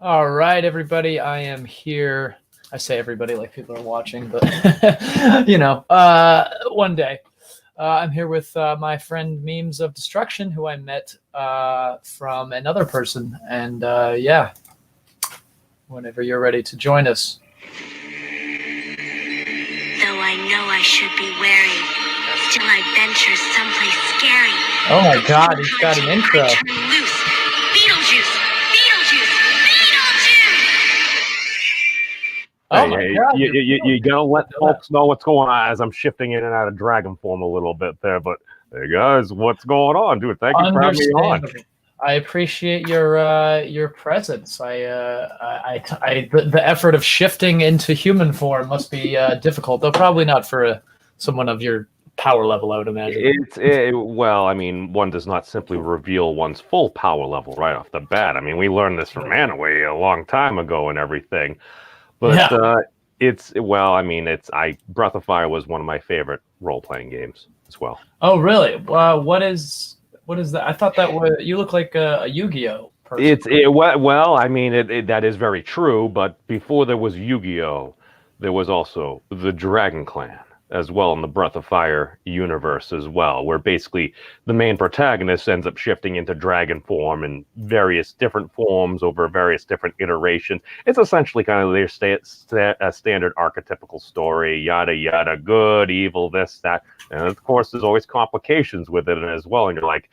All right, everybody. I am here. I say everybody like people are watching, but one day. I'm here with my friend Memes of Destruction, who I met from another person. And whenever you're ready to join us. Though I know I should be wary, still I venture someplace scary. Oh my God, he's got an intro. I turn loose. Beetlejuice! Beetlejuice! Beetlejuice! Oh my God, you gotta let folks know what's going on as I'm shifting in and out of dragon form a little bit there. But hey guys, what's going on, dude? Thank you for having me on. I appreciate your presence. The effort of shifting into human form must be difficult, though probably not for someone of your power level, I would imagine. Well, I mean, one does not simply reveal one's full power level right off the bat. I mean, we learned this from Manaway a long time ago and everything. But Breath of Fire was one of my favorite role-playing games as well. Oh, really? What is that? I thought that you look like a Yu-Gi-Oh person. That is very true. But before there was Yu-Gi-Oh, there was also the Dragon Clan as well in the Breath of Fire universe as well, where basically the main protagonist ends up shifting into dragon form in various different forms over various different iterations. It's essentially kind of their standard archetypical story, yada, yada, good, evil, this, that. And of course, there's always complications with it as well. And you're like,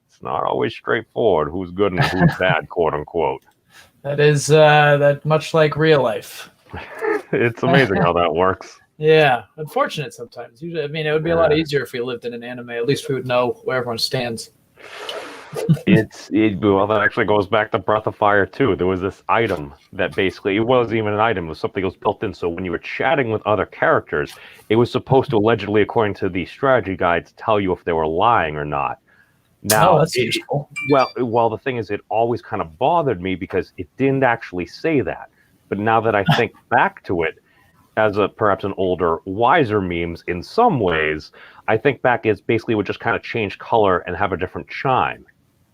it's not always straightforward who's good and who's bad, quote unquote. That is that much like real life. It's amazing how that works. Yeah, unfortunate sometimes. Usually, I mean, it would be a lot easier if we lived in an anime. At least we would know where everyone stands. Well, that actually goes back to Breath of Fire too. There was this item that basically, it wasn't even an item, it was something that was built in. So when you were chatting with other characters, it was supposed to allegedly, according to the strategy guides, tell you if they were lying or not. Now, that's useful. Well, the thing is, it always kind of bothered me because it didn't actually say that. But now that I think back to it, as perhaps an older, wiser memes in some ways, I think back is basically would just kind of change color and have a different chime.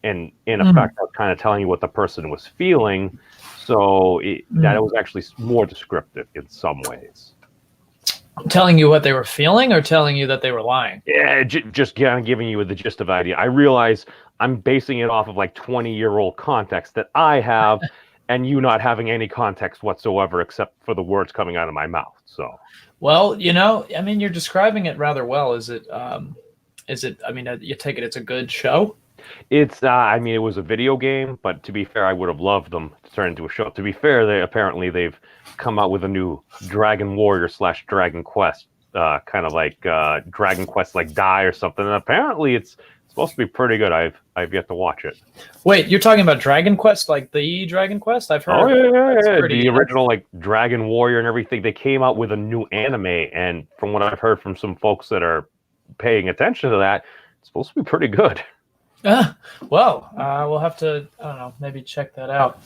And in effect, I was kind of telling you what the person was feeling. So that was actually more descriptive in some ways. Telling you what they were feeling or telling you that they were lying? Yeah, just kind of giving you the gist of the idea. I realize I'm basing it off of like 20-year-old context that I have. And you not having any context whatsoever except for the words coming out of my mouth. So, well, I mean, you're describing it rather well. Is it? I mean, you take it it's a good show? It's. It was a video game, but to be fair, I would have loved them to turn into a show. To be fair, they've come out with a new Dragon Warrior / Dragon Quest, kind of like Dragon Quest like Die or something. And apparently, it's supposed to be pretty good. I've yet to watch it. Wait, you're talking about Dragon Quest, like the Dragon Quest? I've heard. Oh yeah. The original like Dragon Warrior and everything. They came out with a new anime, and from what I've heard from some folks that are paying attention to that, it's supposed to be pretty good. Well, we'll have to, I don't know, maybe check that out.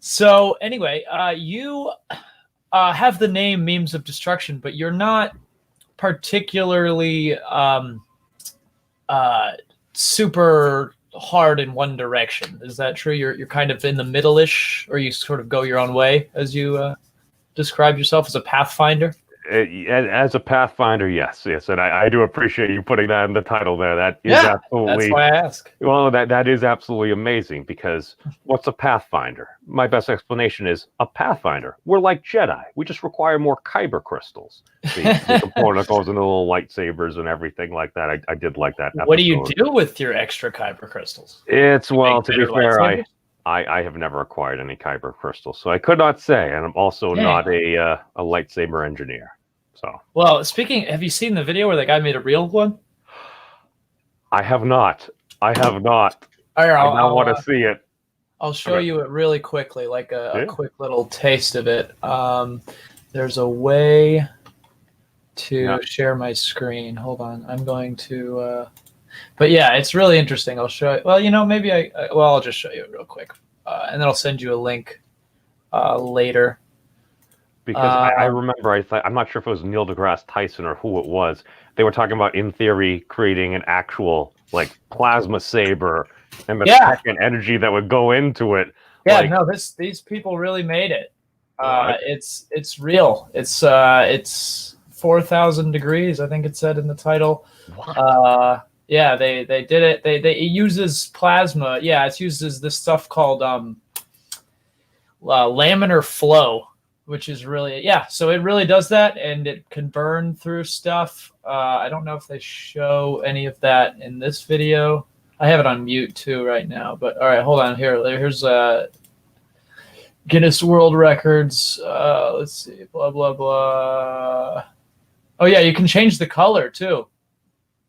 So anyway, you have the name Memes of Destruction, but you're not particularly super hard in one direction. Is that true? You're kind of in the middle-ish, or you sort of go your own way as you describe yourself as a pathfinder? As a pathfinder, yes, and I do appreciate you putting that in the title there. That is absolutely. That's why I ask. Well, that is absolutely amazing because what's a pathfinder? My best explanation is a pathfinder. We're like Jedi. We just require more kyber crystals. The component goes into little lightsabers and everything like that. I did like that. What do you do with your extra kyber crystals? It's to be fair, I have never acquired any kyber crystals, so I could not say, and I'm also not a lightsaber engineer. So, well, have you seen the video where the guy made a real one? I have not. I want to see it. I'll show you it really quickly, like a quick little taste of it. There's a way to share my screen. Hold on, I'm going to. But yeah, it's really interesting. I'll show you. Well, maybe I'll just show you it real quick, and then I'll send you a link later. Because I remember, I'm not sure if it was Neil deGrasse Tyson or who it was. They were talking about, in theory, creating an actual like plasma saber and the tech and energy that would go into it. Yeah, no, these people really made it. It's real. It's 4,000 degrees, I think it said in the title. Yeah, they did it. It uses plasma. Yeah, it uses this stuff called laminar flow, which is really, so it really does that, and it can burn through stuff. I don't know if they show any of that in this video. I have it on mute too right now, but all right, hold on. Here's Guinness World Records. Let's see, blah, blah, blah. Oh yeah, you can change the color too.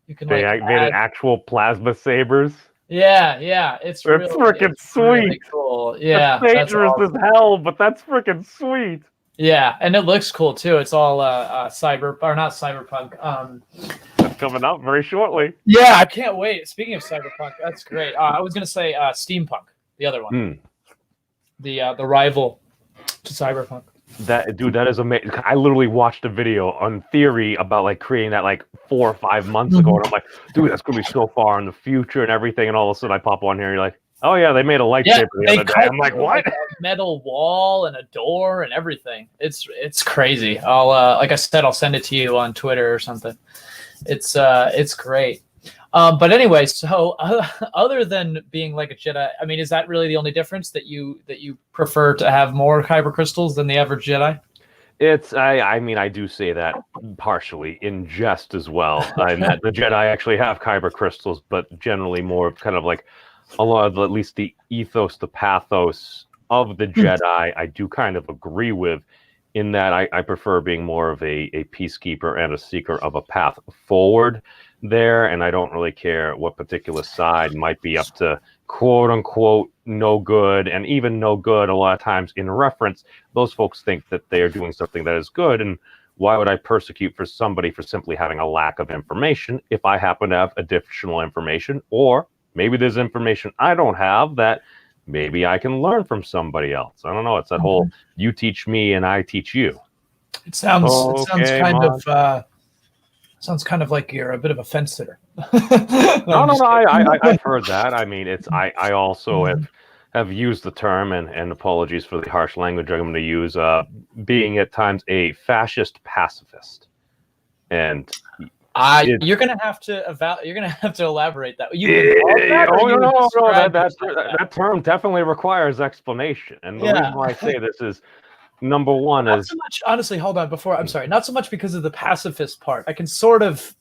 You can made it actual plasma sabers. Yeah, it's freaking sweet. Really cool. Yeah, that's dangerous as hell, but that's freaking sweet. Yeah, and it looks cool too. It's all not cyberpunk. That's coming out very shortly. Yeah, I can't wait. Speaking of cyberpunk, that's great. I was gonna say steampunk, the other one, the rival to cyberpunk. That is amazing. I literally watched a video on Theory about like creating that like 4 or 5 months ago, and I'm like, dude, that's gonna be so far in the future and everything. And all of a sudden, I pop on here, and you're like, oh yeah, they made a lightsaber the other day. I'm like, what? A metal wall and a door and everything. It's crazy. I'll like I said, I'll send it to you on Twitter or something. It's great. But anyway, so other than being like a Jedi, I mean, is that really the only difference, that you prefer to have more kyber crystals than the average Jedi? I mean, I do say that partially in jest as well. That the Jedi actually have kyber crystals, but generally more of kind of like a lot of at least the ethos, the pathos of the Jedi, I do kind of agree with, in that I prefer being more of a peacekeeper and a seeker of a path forward there, and I don't really care what particular side might be up to quote unquote no good, and even no good a lot of times in reference, those folks think that they are doing something that is good, and why would I persecute for somebody for simply having a lack of information if I happen to have additional information, or maybe there's information I don't have that maybe I can learn from somebody else. I don't know. It's that whole you teach me and I teach you. It sounds kind of like you're a bit of a fence sitter. No, I've heard that. I mean, I also have used the term, and apologies for the harsh language I'm going to use, being at times a fascist pacifist. And you're gonna have to elaborate that. That term definitely requires explanation. And the reason why I say this is, number one, not so much, honestly, hold on, I'm sorry, not so much because of the pacifist part. I can sort of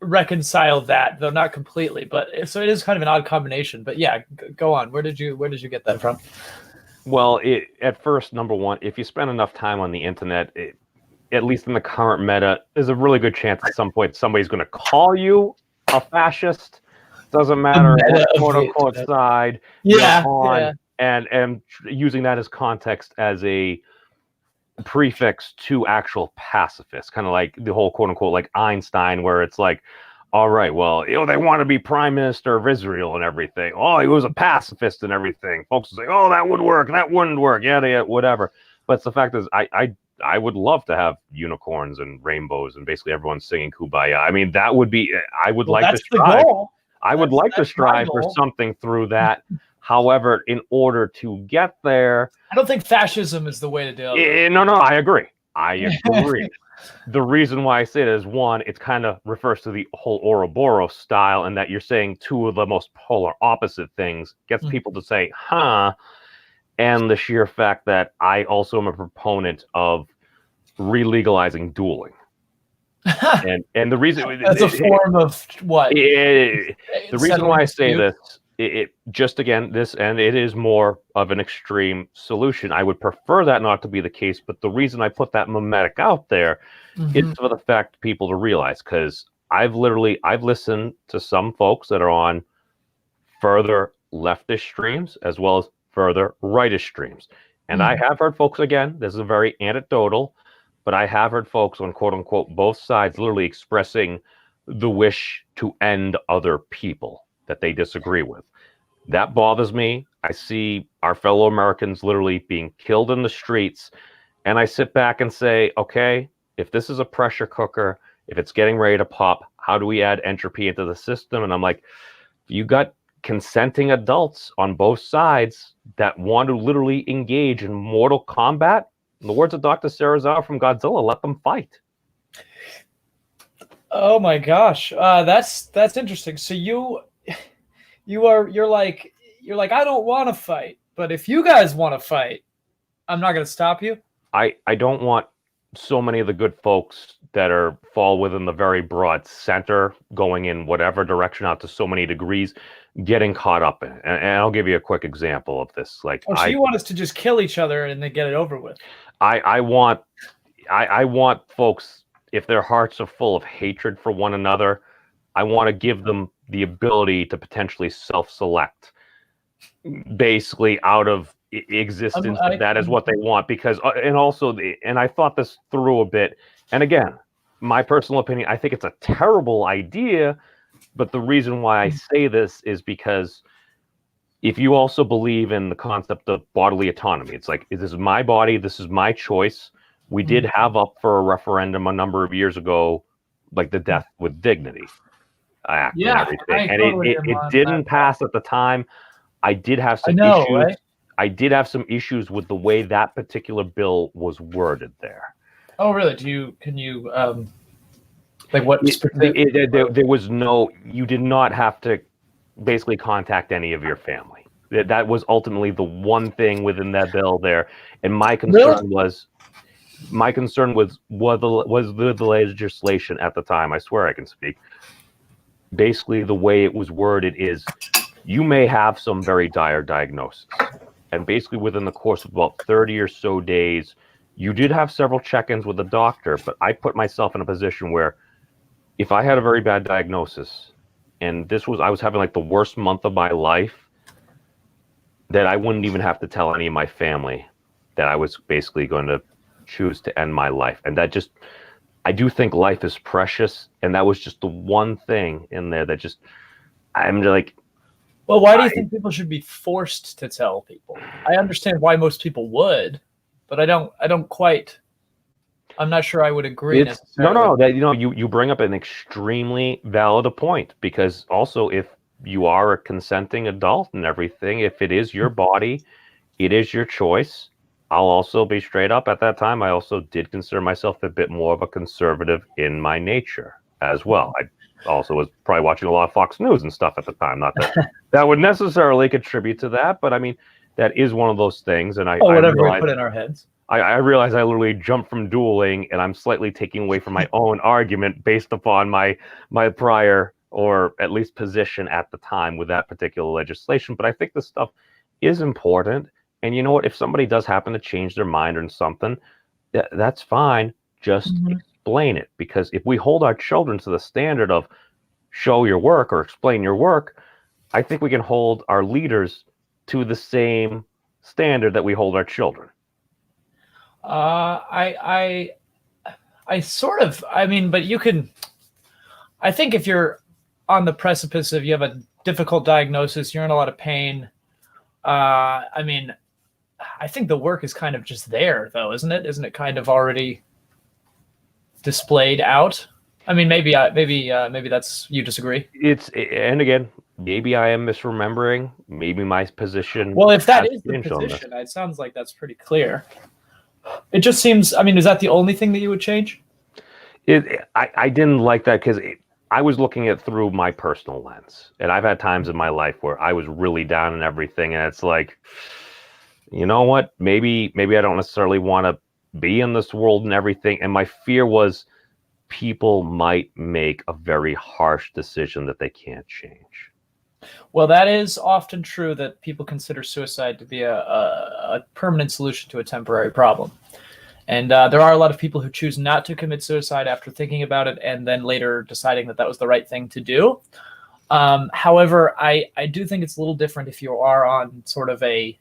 reconcile that, though not completely. But so it is kind of an odd combination. But yeah, go on. Where did you get that from? Well, at first, number one, if you spend enough time on the internet, at least in the current meta, there's a really good chance at some point somebody's going to call you a fascist. Doesn't matter what quote unquote side you're on, and using that as context as a prefix to actual pacifist, kind of like the whole quote unquote like Einstein, where it's like, all right, well, they want to be prime minister of Israel and everything. Oh, he was a pacifist and everything. Folks will say, oh, that would work, that wouldn't work, yeah, whatever. But the fact is, I would love to have unicorns and rainbows and basically everyone singing Kumbaya. I mean, that would be, I would like to strive. I would like to strive for something through that. However, in order to get there, I don't think fascism is the way to do it. No, I agree. The reason why I say it is, one, it kind of refers to the whole Ouroboros style, and that you're saying two of the most polar opposite things, gets people to say, huh, and the sheer fact that I also am a proponent of re-legalizing dueling. and the reason as a form of what? The reason why I say this, it just again, this, and it is more of an extreme solution. I would prefer that not to be the case, but the reason I put that mimetic out there is for the fact people to realize, because I've listened to some folks that are on further leftist streams as well as further rightish streams. And I have heard folks, again, this is a very anecdotal, but I have heard folks on quote unquote both sides literally expressing the wish to end other people that they disagree with. That bothers me. I see our fellow Americans literally being killed in the streets, and I sit back and say, okay, if this is a pressure cooker, if it's getting ready to pop, how do we add entropy into the system? And I'm like, you got consenting adults on both sides that want to literally engage in mortal combat. In the words of Dr. Serizawa from Godzilla, let them fight. Oh my gosh, that's interesting. So you're like I don't want to fight, but if you guys want to fight, I'm not going to stop you. I don't want so many of the good folks that fall within the very broad center, going in whatever direction out to so many degrees, getting caught up in it. And I'll give you a quick example of this. Like, so you want us to just kill each other and then get it over with? I want folks, if their hearts are full of hatred for one another, I want to give them the ability to potentially self-select, basically out of existence. That is what they want, because and I thought this through a bit, and again, my personal opinion, I think it's a terrible idea, but the reason why I say this is because if you also believe in the concept of bodily autonomy, it's like, this is my body, this is my choice. We did have up for a referendum a number of years ago, like the Death with Dignity Act, and everything, and it didn't pass at the time. I did have some issues. Right? I did have some issues with the way that particular bill was worded there. Oh, really? Can you like what? There was no. You did not have to basically contact any of your family. That was ultimately the one thing within that bill there. And my concern was the legislation at the time. I swear I can speak. Basically, the way it was worded is, you may have some very dire diagnosis. And basically within the course of about 30 or so days, you did have several check-ins with the doctor, but I put myself in a position where if I had a very bad diagnosis, and I was having like the worst month of my life, that I wouldn't even have to tell any of my family that I was basically going to choose to end my life. And I do think life is precious, and that was just the one thing in there that I'm like, well, why do you think people should be forced to tell people? I understand why most people would, but I'm not sure I would agree necessarily. No, that you bring up an extremely valid point, because also if you are a consenting adult and everything, if it is your body, it is your choice. I'll also be straight up, at that time, I also did consider myself a bit more of a conservative in my nature as well. I also was probably watching a lot of Fox News and stuff at the time. Not that that would necessarily contribute to that, but I mean, that is one of those things. And whatever we put in our heads. I realize I literally jumped from dueling, and I'm slightly taking away from my own argument based upon my prior, or at least position at the time with that particular legislation. But I think this stuff is important. And you know what? If somebody does happen to change their mind on something, that's fine. Just explain it. Because if we hold our children to the standard of show your work or explain your work, I think we can hold our leaders to the same standard that we hold our children. I mean, but you can, I think if you're on the precipice of, you have a difficult diagnosis, you're in a lot of pain. I mean, I think the work is kind of just there, though, isn't it? Isn't it kind of already displayed out? I mean, maybe that's, you disagree. And again, maybe I am misremembering. Maybe my position. Well, if that is the position, it sounds like that's pretty clear. It just seems. I mean, is that the only thing that you would change? I didn't like that because I was looking at through my personal lens, and I've had times in my life where I was really down and everything, and it's like, you know what? Maybe I don't necessarily want to be in this world and everything. And my fear was people might make a very harsh decision that they can't change. Well, that is often true, that people consider suicide to be a permanent solution to a temporary problem. And there are a lot of people who choose not to commit suicide after thinking about it and then later deciding that that was the right thing to do. However, I do think it's a little different if you are on sort of a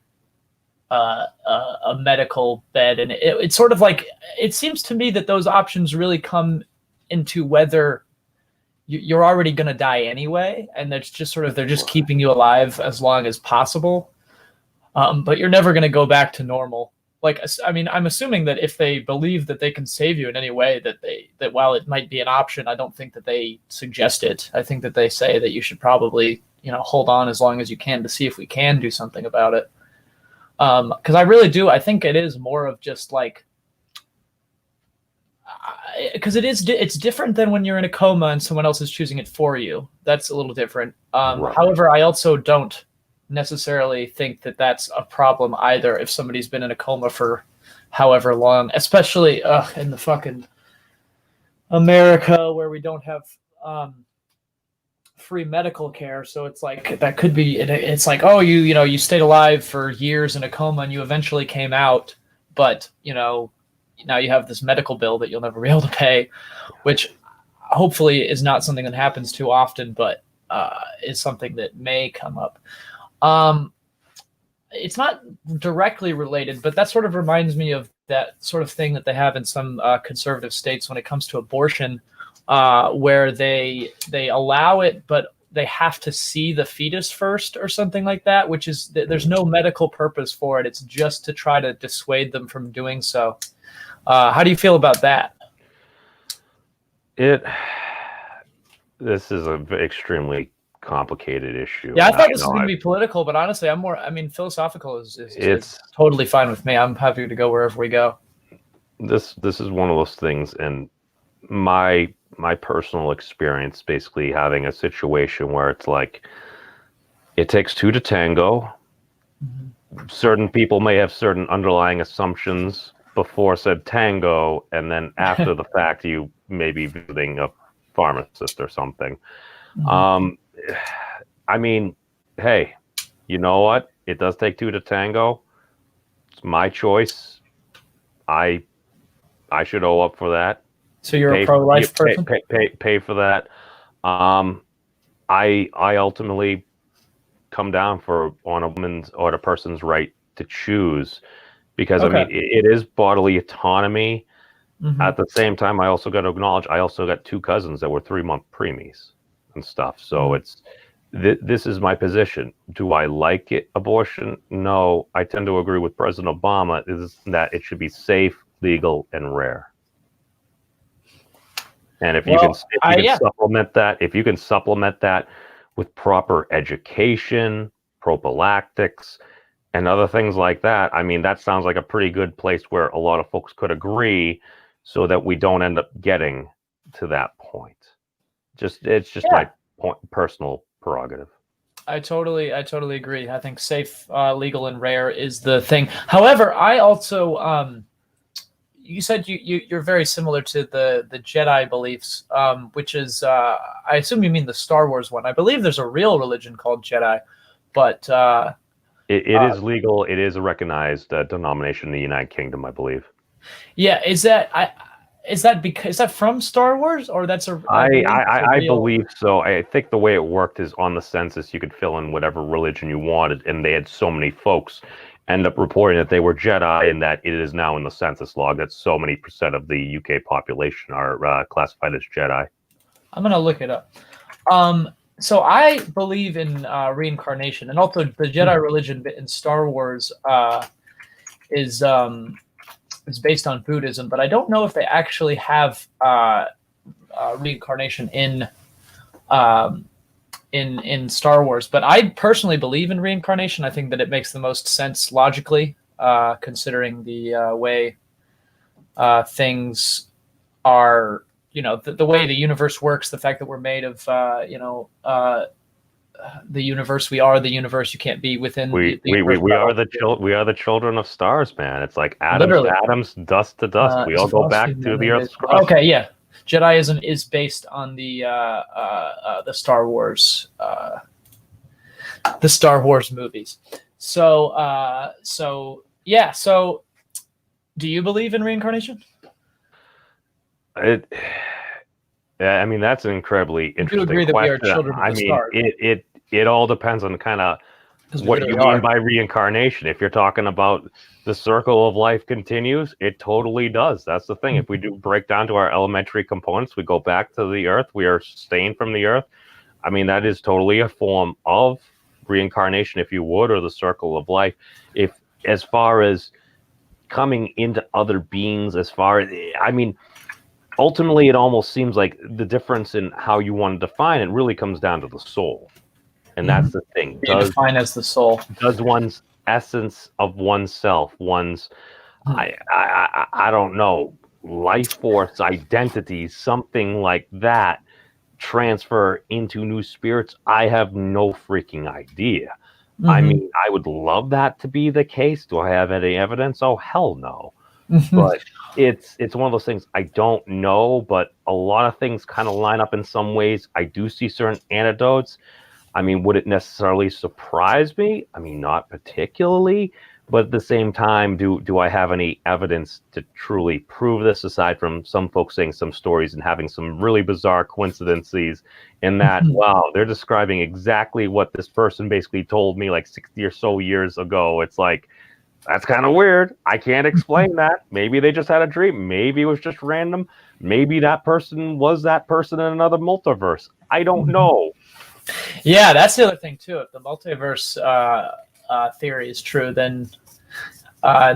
medical bed. And it's sort of like, it seems to me that those options really come into whether you're already going to die anyway. And that's just sort of, they're just keeping you alive as long as possible. But you're never going to go back to normal. Like, I mean, I'm assuming that if they believe that they can save you in any way, that while it might be an option, I don't think that they suggest it. I think that they say that you should probably hold on as long as you can to see if we can do something about it. Because I really do. I think it is more of just like, because it's different than when you're in a coma and someone else is choosing it for you. That's a little different. Right. However, I also don't necessarily think that that's a problem either if somebody's been in a coma for however long, especially in the fucking America where we don't have free medical care. So it's like that could be, it's like, oh, you stayed alive for years in a coma and you eventually came out, but now you have this medical bill that you'll never be able to pay, which hopefully is not something that happens too often, but is something that may come up. It's not directly related, but that sort of reminds me of that sort of thing that they have in some conservative states when it comes to abortion, where they allow it, but they have to see the fetus first or something like that, which is, there's no medical purpose for it. It's just to try to dissuade them from doing so. How do you feel about that? This is an extremely complicated issue. Yeah, I thought this was going to be political, but honestly, philosophical is totally fine with me. I'm happy to go wherever we go. This is one of those things, and my personal experience, basically having a situation where it's like, it takes two to tango. Mm-hmm. Certain people may have certain underlying assumptions before said tango, and then after the fact, you may be visiting a pharmacist or something. Mm-hmm. I mean, hey, you know what? It does take two to tango. It's my choice. I should owe up for that. So you're a pro-life person? Pay for that. I ultimately come down on a woman's or a person's right to choose. Because, okay. I mean, it is bodily autonomy. Mm-hmm. At the same time, I also got to acknowledge, I also got two cousins that were 3-month preemies and stuff. So this is my position. Do I like it, abortion? No. I tend to agree with President Obama, is that it should be safe, legal, and rare. And if you can supplement that with proper education, prophylactics, and other things like that, I mean, that sounds like a pretty good place where a lot of folks could agree, so that we don't end up getting to that point. It's just my personal prerogative. I totally agree. I think safe, legal, and rare is the thing. However, I also, you said you're very similar to the Jedi beliefs, which is, I assume you mean the Star Wars one. I believe there's a real religion called Jedi, but it is legal. It is a recognized denomination in the United Kingdom, I believe. Yeah, is that from Star Wars, or that's a? I believe so. I think the way it worked is on the census, you could fill in whatever religion you wanted, and they had so many folks end up reporting that they were Jedi, and that it is now in the census log that so many % of the UK population are classified as Jedi. I'm gonna look it up. So I believe in reincarnation, and also the Jedi religion in Star Wars is based on Buddhism, but I don't know if they actually have reincarnation in Star Wars. But I personally believe in reincarnation. I think that it makes the most sense logically, considering the way things are. The way the universe works, the fact that we're made of, the universe. We are the universe. You can't be within. We are the children of stars, man. It's like atoms to atoms, dust to dust. We all go back to the Earth's crust. Okay, yeah. Jediism is based on the Star Wars, movies. So yeah. So, do you believe in reincarnation? I mean, that's an incredibly interesting question. That we are children of the stars? It all depends on kind of what you mean by reincarnation. If you're talking about the circle of life continues, it totally does. That's the thing. If we do break down to our elementary components, we go back to the earth, we are sustained from the earth. I mean, that is totally a form of reincarnation, if you would, or the circle of life. If, as far as coming into other beings, ultimately, it almost seems like the difference in how you want to define it really comes down to the soul. And that's the thing. You define as the soul. Does one's essence of oneself, one's I don't know, life force, identity, something like that, transfer into new spirits? I have no freaking idea. I mean, I would love that to be the case. Do I have any evidence? Oh, hell no. But it's one of those things I don't know, but a lot of things kind of line up in some ways. I do see certain anecdotes. I mean, would it necessarily surprise me? I mean, not particularly, but at the same time, do I have any evidence to truly prove this, aside from some folks saying some stories and having some really bizarre coincidences in that, wow, they're describing exactly what this person basically told me like 60 or so years ago. It's like, that's kind of weird. I can't explain that. Maybe they just had a dream. Maybe it was just random. Maybe that person was that person in another multiverse. I don't know. Yeah, that's the other thing too. If the multiverse theory is true, then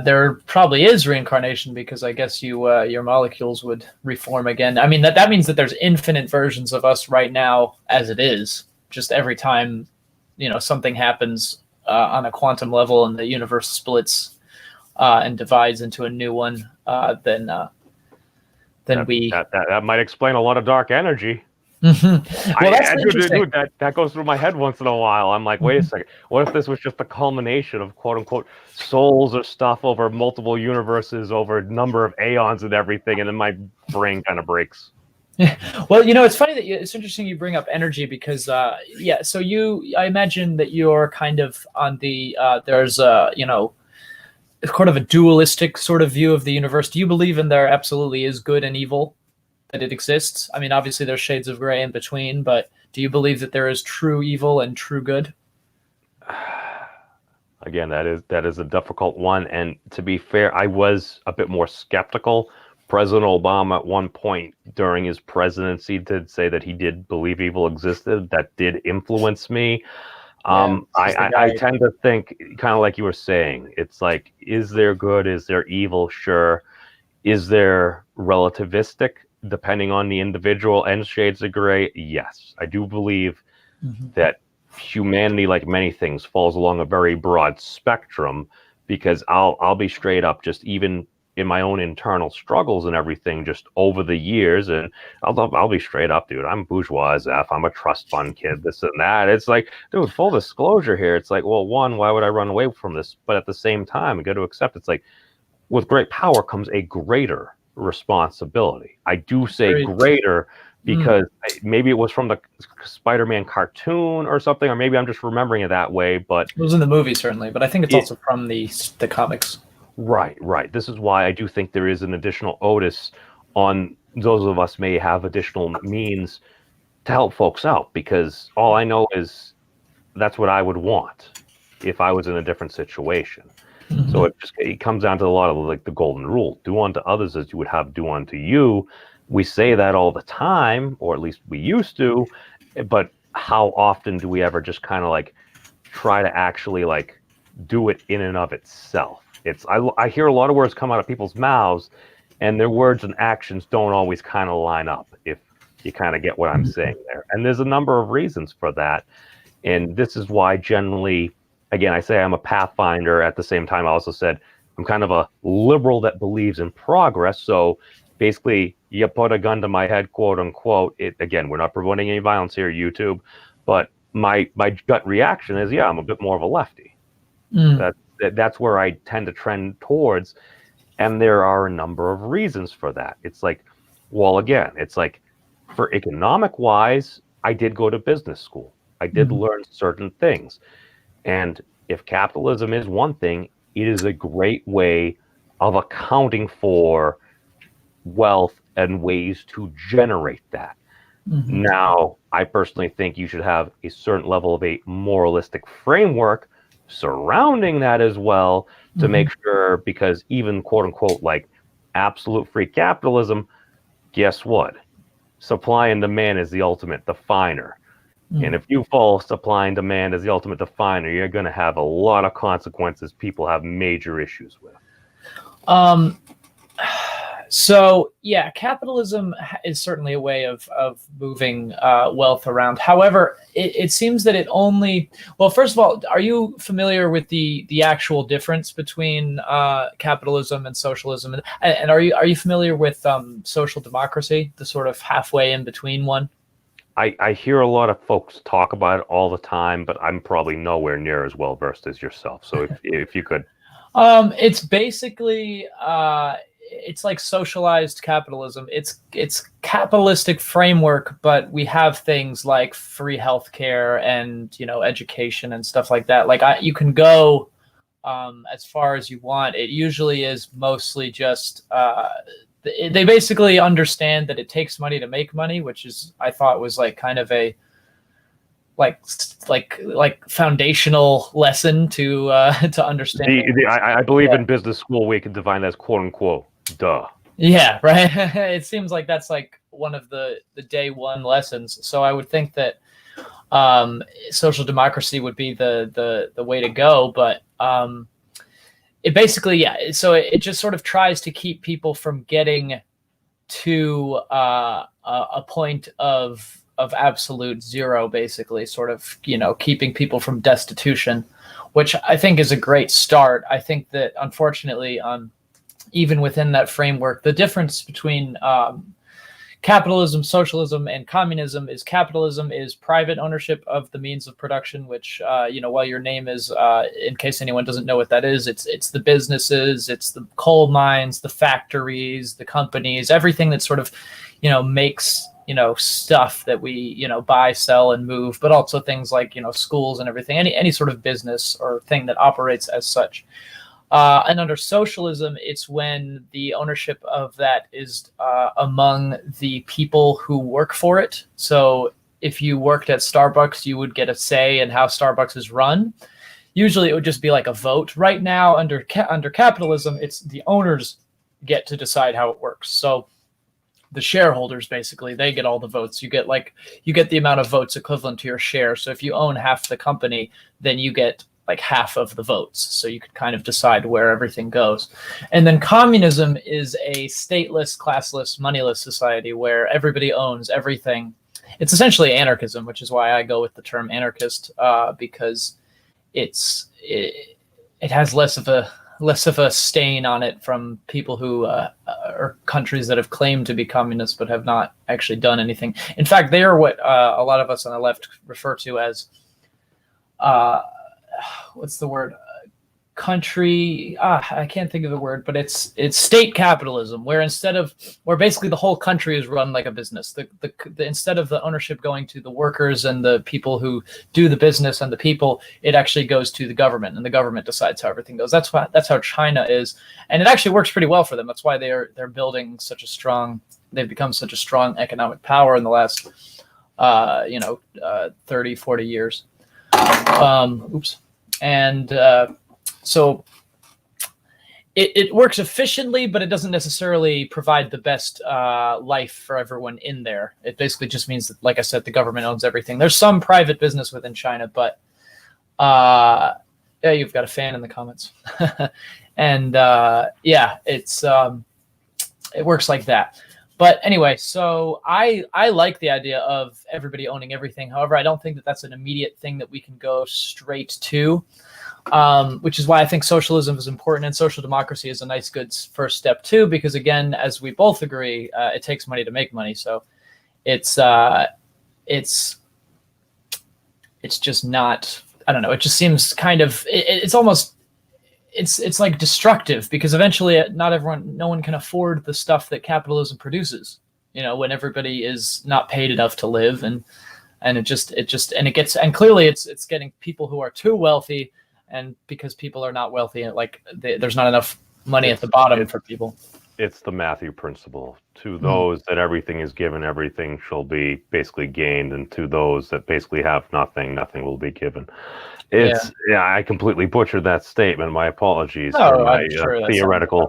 there probably is reincarnation, because I guess your molecules would reform again. I mean, that means that there's infinite versions of us right now as it is. Just every time, something happens on a quantum level and the universe splits and divides into a new one, then that might explain a lot of dark energy. Well, that's interesting. That goes through my head once in a while. I'm like, wait a second. What if this was just a culmination of quote unquote souls or stuff over multiple universes, over a number of aeons and everything? And then my brain kind of breaks. Well, it's funny that it's interesting you bring up energy, because so I imagine that you're kind of on the there's kind of a dualistic sort of view of the universe. Do you believe in there absolutely is good and evil, that it exists? I mean, obviously there's shades of gray in between, but do you believe that there is true evil and true good? Again, that is a difficult one, and to be fair, I was a bit more skeptical. President Obama at one point during his presidency did say that he did believe evil existed. That did influence me. I tend to think kind of like you were saying. It's like, is there good? Is there evil? Sure. Is there relativistic, depending on the individual, and shades of gray? Yes. I do believe that humanity, like many things, falls along a very broad spectrum, because I'll be straight up, just even in my own internal struggles and everything, just over the years, and I'll be straight up, dude. I'm bourgeois as F. I'm a trust fund kid, this and that. It's like, dude, full disclosure here. It's like, well, one, why would I run away from this? But at the same time, I got to accept, it's like, with great power comes a greater responsibility. I do say greater because maybe it was from the Spider-Man cartoon or something, or maybe I'm just remembering it that way. But it was in the movie, certainly, but I think it's also from the comics. Right. This is why I do think there is an additional onus on those of us may have additional means to help folks out, because all I know is that's what I would want if I was in a different situation. So it comes down to a lot of like the golden rule: do unto others as you would have do unto you. We say that all the time, or at least we used to, but how often do we ever just kind of like try to actually like do it in and of itself? I hear a lot of words come out of people's mouths, and their words and actions don't always kind of line up, if you kind of get what I'm saying there. And there's a number of reasons for that. And this is why generally, again, I say I'm a pathfinder. At the same time, I also said I'm kind of a liberal that believes in progress. So basically, you put a gun to my head, quote unquote. Again, we're not promoting any violence here, YouTube, but my gut reaction is, yeah, I'm a bit more of a lefty. That's where I tend to trend towards, and there are a number of reasons for that. It's like, well, again, it's like, for economic wise, I did go to business school. I did learn certain things, and if capitalism is one thing, it is a great way of accounting for wealth and ways to generate that. Now, I personally think you should have a certain level of a moralistic framework surrounding that as well, to make sure, because even quote unquote like absolute free capitalism, guess what? Supply and demand is the ultimate definer. And if you follow supply and demand as the ultimate definer, you're going to have a lot of consequences people have major issues with. So yeah, capitalism is certainly a way of moving wealth around. However, it seems that it only, well, first of all, are you familiar with the actual difference between capitalism and socialism? And are you familiar with social democracy, the sort of halfway in between one? I hear a lot of folks talk about it all the time, but I'm probably nowhere near as well versed as yourself. So if you could. It's basically it's like socialized capitalism. It's capitalistic framework, but we have things like free healthcare and education and stuff like that. Like you can go as far as you want. It usually is mostly just they basically understand that it takes money to make money, which is I thought was like kind of a like foundational lesson to understand. I believe in business school we can define that as quote unquote duh. Yeah, right. It seems like that's like one of the day one lessons. So I would think that social democracy would be the way to go, but it basically, yeah. So it just sort of tries to keep people from getting to a point of absolute zero, basically, sort of, keeping people from destitution, which I think is a great start. I think that unfortunately, even within that framework, the difference between capitalism, socialism, and communism is capitalism is private ownership of the means of production, which, while your name is, in case anyone doesn't know what that is, it's the businesses, it's the coal mines, the factories, the companies, everything that sort of, makes, stuff that we, buy, sell, and move, but also things like, schools and everything, any sort of business or thing that operates as such. And under socialism, it's when the ownership of that is among the people who work for it. So if you worked at Starbucks, you would get a say in how Starbucks is run. Usually it would just be like a vote. Right now, under capitalism, it's the owners get to decide how it works. So the shareholders, basically, they get all the votes. You get the amount of votes equivalent to your share. So if you own half the company, then you get like half of the votes. So you could kind of decide where everything goes. And then communism is a stateless, classless, moneyless society where everybody owns everything. It's essentially anarchism, which is why I go with the term anarchist, because it has less of a stain on it from people who are countries that have claimed to be communist but have not actually done anything. In fact, they are what a lot of us on the left refer to as what's the word? Country. I can't think of the word, but it's state capitalism, where basically the whole country is run like a business. The instead of the ownership going to the workers and the people who do the business and the people, it actually goes to the government, and the government decides how everything goes. That's how China is, and it actually works pretty well for them. That's why they're building such a strong. They've become such a strong economic power in the last 30, 40 years. And so it works efficiently, but it doesn't necessarily provide the best life for everyone in there. It basically just means that, like I said, the government owns everything. There's some private business within China, but yeah, you've got a fan in the comments. And yeah, it works like that. But anyway, so I like the idea of everybody owning everything. However, I don't think that that's an immediate thing that we can go straight to, which is why I think socialism is important, and social democracy is a nice, good first step too. Because again, as we both agree, it takes money to make money. So it's just not. I don't know. It just seems kind of. It's almost. It's like destructive, because eventually no one can afford the stuff that capitalism produces, when everybody is not paid enough to live, and clearly it's getting people who are too wealthy, and because people are not wealthy, and there's not enough money at the bottom for people. It's the Matthew principle. To those that everything is given, everything shall be basically gained, and to those that basically have nothing, nothing will be given. I completely butchered that statement. My apologies for my theoretical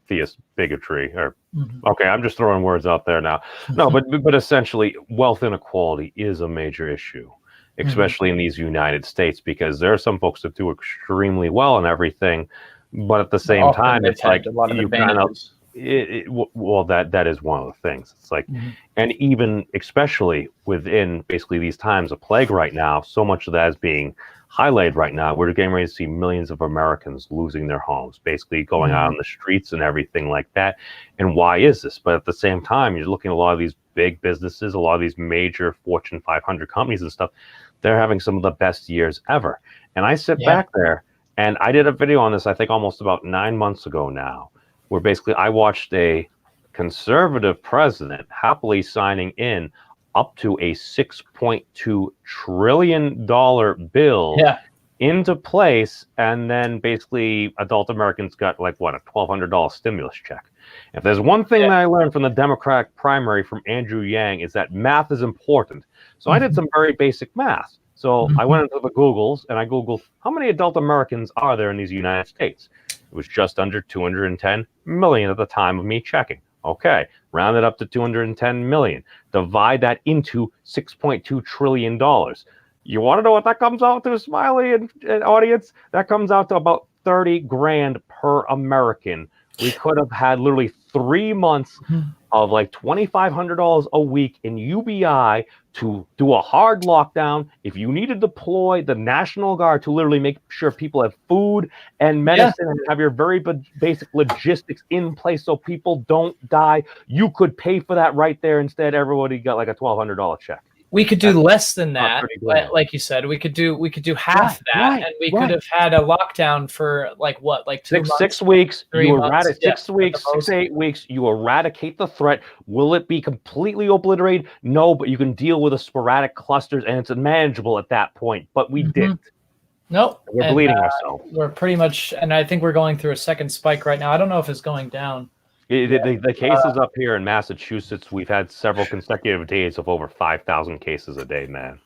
theist bigotry. Okay, I'm just throwing words out there now. No, but essentially, wealth inequality is a major issue, especially in these United States, because there are some folks that do extremely well and everything, but at the same time, it's like you kind of Well, that is one of the things. It's like, and even especially within basically these times of plague right now, so much of that is being highlighted right now. We're getting ready to see millions of Americans losing their homes, basically going out on the streets and everything like that. And why is this? But at the same time, you're looking at a lot of these big businesses, a lot of these major Fortune 500 companies and stuff. They're having some of the best years ever. And I sit back there, and I did a video on this, I think almost about 9 months ago now, where basically I watched a conservative president happily signing in up to a $6.2 trillion bill into place, and then basically adult Americans got like what, a $1,200 stimulus check. If there's one thing that I learned from the Democratic primary from Andrew Yang, is that math is important. So I did some very basic math. So I went into the Googles and I Googled how many adult Americans are there in these United States. It was just under 210 million at the time of me checking. Okay, round it up to 210 million. Divide that into $6.2 trillion. You want to know what that comes out to, Smiley and audience? That comes out to about 30 grand per American. We could have had literally 3 months of like $2,500 a week in UBI to do a hard lockdown. If you need to deploy the National Guard to literally make sure people have food and medicine and have your very basic logistics in place so people don't die, you could pay for that right there. Instead, everybody got like a $1,200 check. We could do less than that, like you said. We could do half that, and we could have had a lockdown for like what, like 2 months, 6 weeks. 3 months, 6 weeks, 6 to 8 weeks. You eradicate the threat. Will it be completely obliterated? No, but you can deal with the sporadic clusters, and it's manageable at that point. But we didn't. Nope. We're bleeding ourselves. We're pretty much, and I think we're going through a second spike right now. I don't know if it's going down. The cases up here in Massachusetts, we've had several consecutive days of over 5,000 cases a day, man.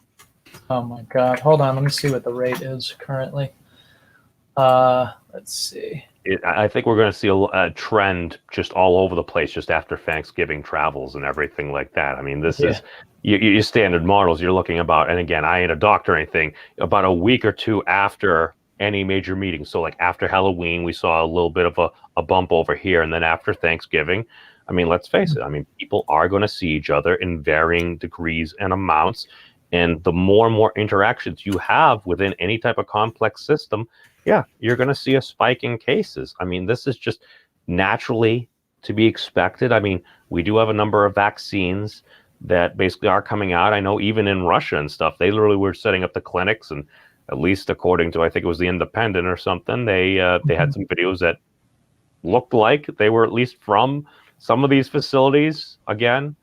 Oh my God! Hold on, let me see what the rate is currently. Let's see. I think we're going to see a trend just all over the place just after Thanksgiving travels and everything like that. I mean, this is your standard models. You're looking about, and again, I ain't a doctor or anything, about a week or two after any major meeting. So like after Halloween, we saw a little bit of a bump over here. And then after Thanksgiving, I mean, let's face it. I mean, people are going to see each other in varying degrees and amounts. And the more and more interactions you have within any type of complex system, you're going to see a spike in cases. I mean, this is just naturally to be expected. I mean, we do have a number of vaccines that basically are coming out. I know even in Russia and stuff, they literally were setting up the clinics, and at least according to, I think it was the Independent or something, they had some videos that looked like they were at least from some of these facilities. Again,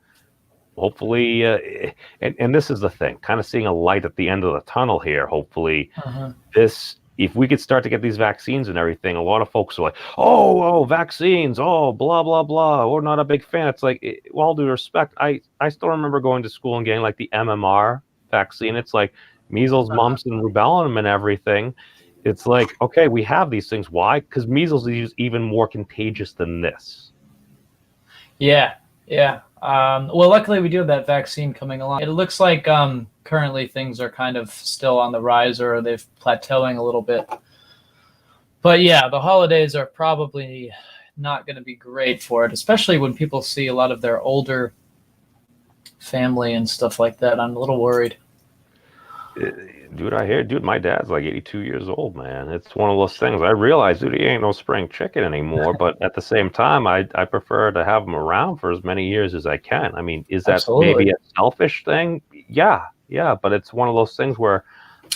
hopefully, and this is the thing, kind of seeing a light at the end of the tunnel here. Hopefully, if we could start to get these vaccines and everything, a lot of folks are like, oh, vaccines, oh, blah, blah, blah. We're not a big fan. It's like, with all due respect, I still remember going to school and getting like the MMR vaccine. It's like measles, mumps, and rubella and everything. It's like, okay, we have these things. Why? Because measles is even more contagious than this. Yeah. Well, luckily we do have that vaccine coming along. It looks like currently things are kind of still on the rise, or they've plateauing a little bit. But yeah, the holidays are probably not going to be great for it, especially when people see a lot of their older family and stuff like that. I'm a little worried. Dude, my dad's like 82 years old, man. It's one of those things. I realize, dude, he ain't no spring chicken anymore. But at the same time, I prefer to have him around for as many years as I can. I mean, is that maybe a selfish thing? Yeah. But it's one of those things where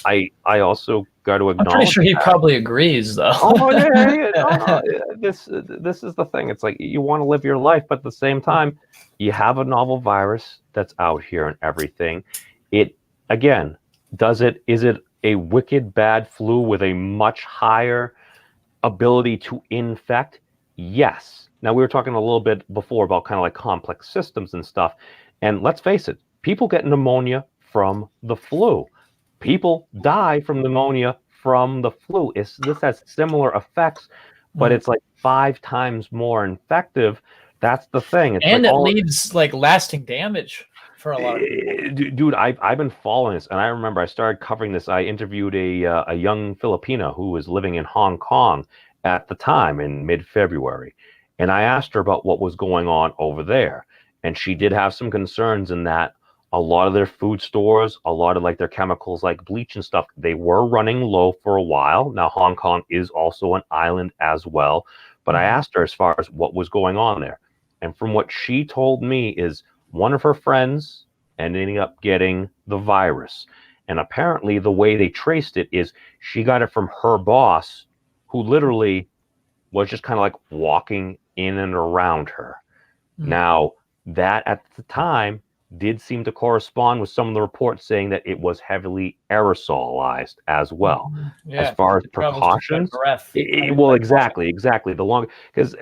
I also got to acknowledge. I'm pretty sure he probably agrees, though. This is the thing. It's like you want to live your life, but at the same time, you have a novel virus that's out here and everything. Again. Is it a wicked bad flu with a much higher ability to infect? Yes. Now, we were talking a little bit before about kind of like complex systems and stuff. And let's face it, people get pneumonia from the flu. People die from pneumonia from the flu. This has similar effects, but it's like 5 times more infective. That's the thing. And it leaves like lasting damage. For a lot of people. Dude, I've been following this, and I remember I started covering this. I interviewed a young Filipino who was living in Hong Kong at the time in mid-February, And I asked her about what was going on over there. And she did have some concerns in that a lot of their food stores, a lot of like their chemicals like bleach and stuff, they were running low for a while. Now, Hong Kong is also an island as well. But I asked her as far as what was going on there. And from what she told me is one of her friends ending up getting the virus. And apparently the way they traced it is she got it from her boss, who literally was just kind of like walking in and around her. Now, that at the time did seem to correspond with some of the reports saying that it was heavily aerosolized as well. Yeah, as far as precautions, breath. well, exactly. The long, because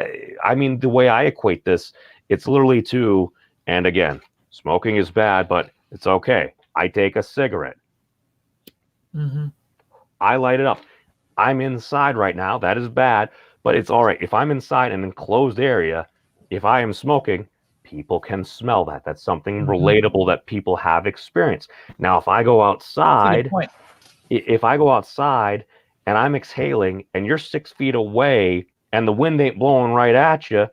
I mean, the way I equate this, it's literally to, and again, smoking is bad, but it's okay. I take a cigarette. I light it up. I'm inside right now. That is bad, but it's all right. If I'm inside an enclosed area, if I am smoking, people can smell that. That's something relatable that people have experienced. Now, if I go outside, and I'm exhaling and you're 6 feet away and the wind ain't blowing right at you,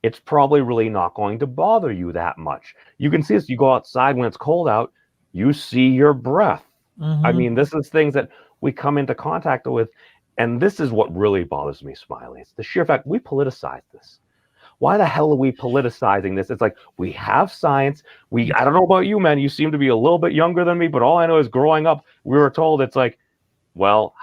it's probably really not going to bother you that much. You can see this. You go outside when it's cold out, you see your breath. I mean, this is things that we come into contact with. And this is what really bothers me, Smiley. It's the sheer fact we politicize this. Why the hell are we politicizing this? It's like we have science. I don't know about you, man. You seem to be a little bit younger than me, but all I know is growing up, we were told it's like, well,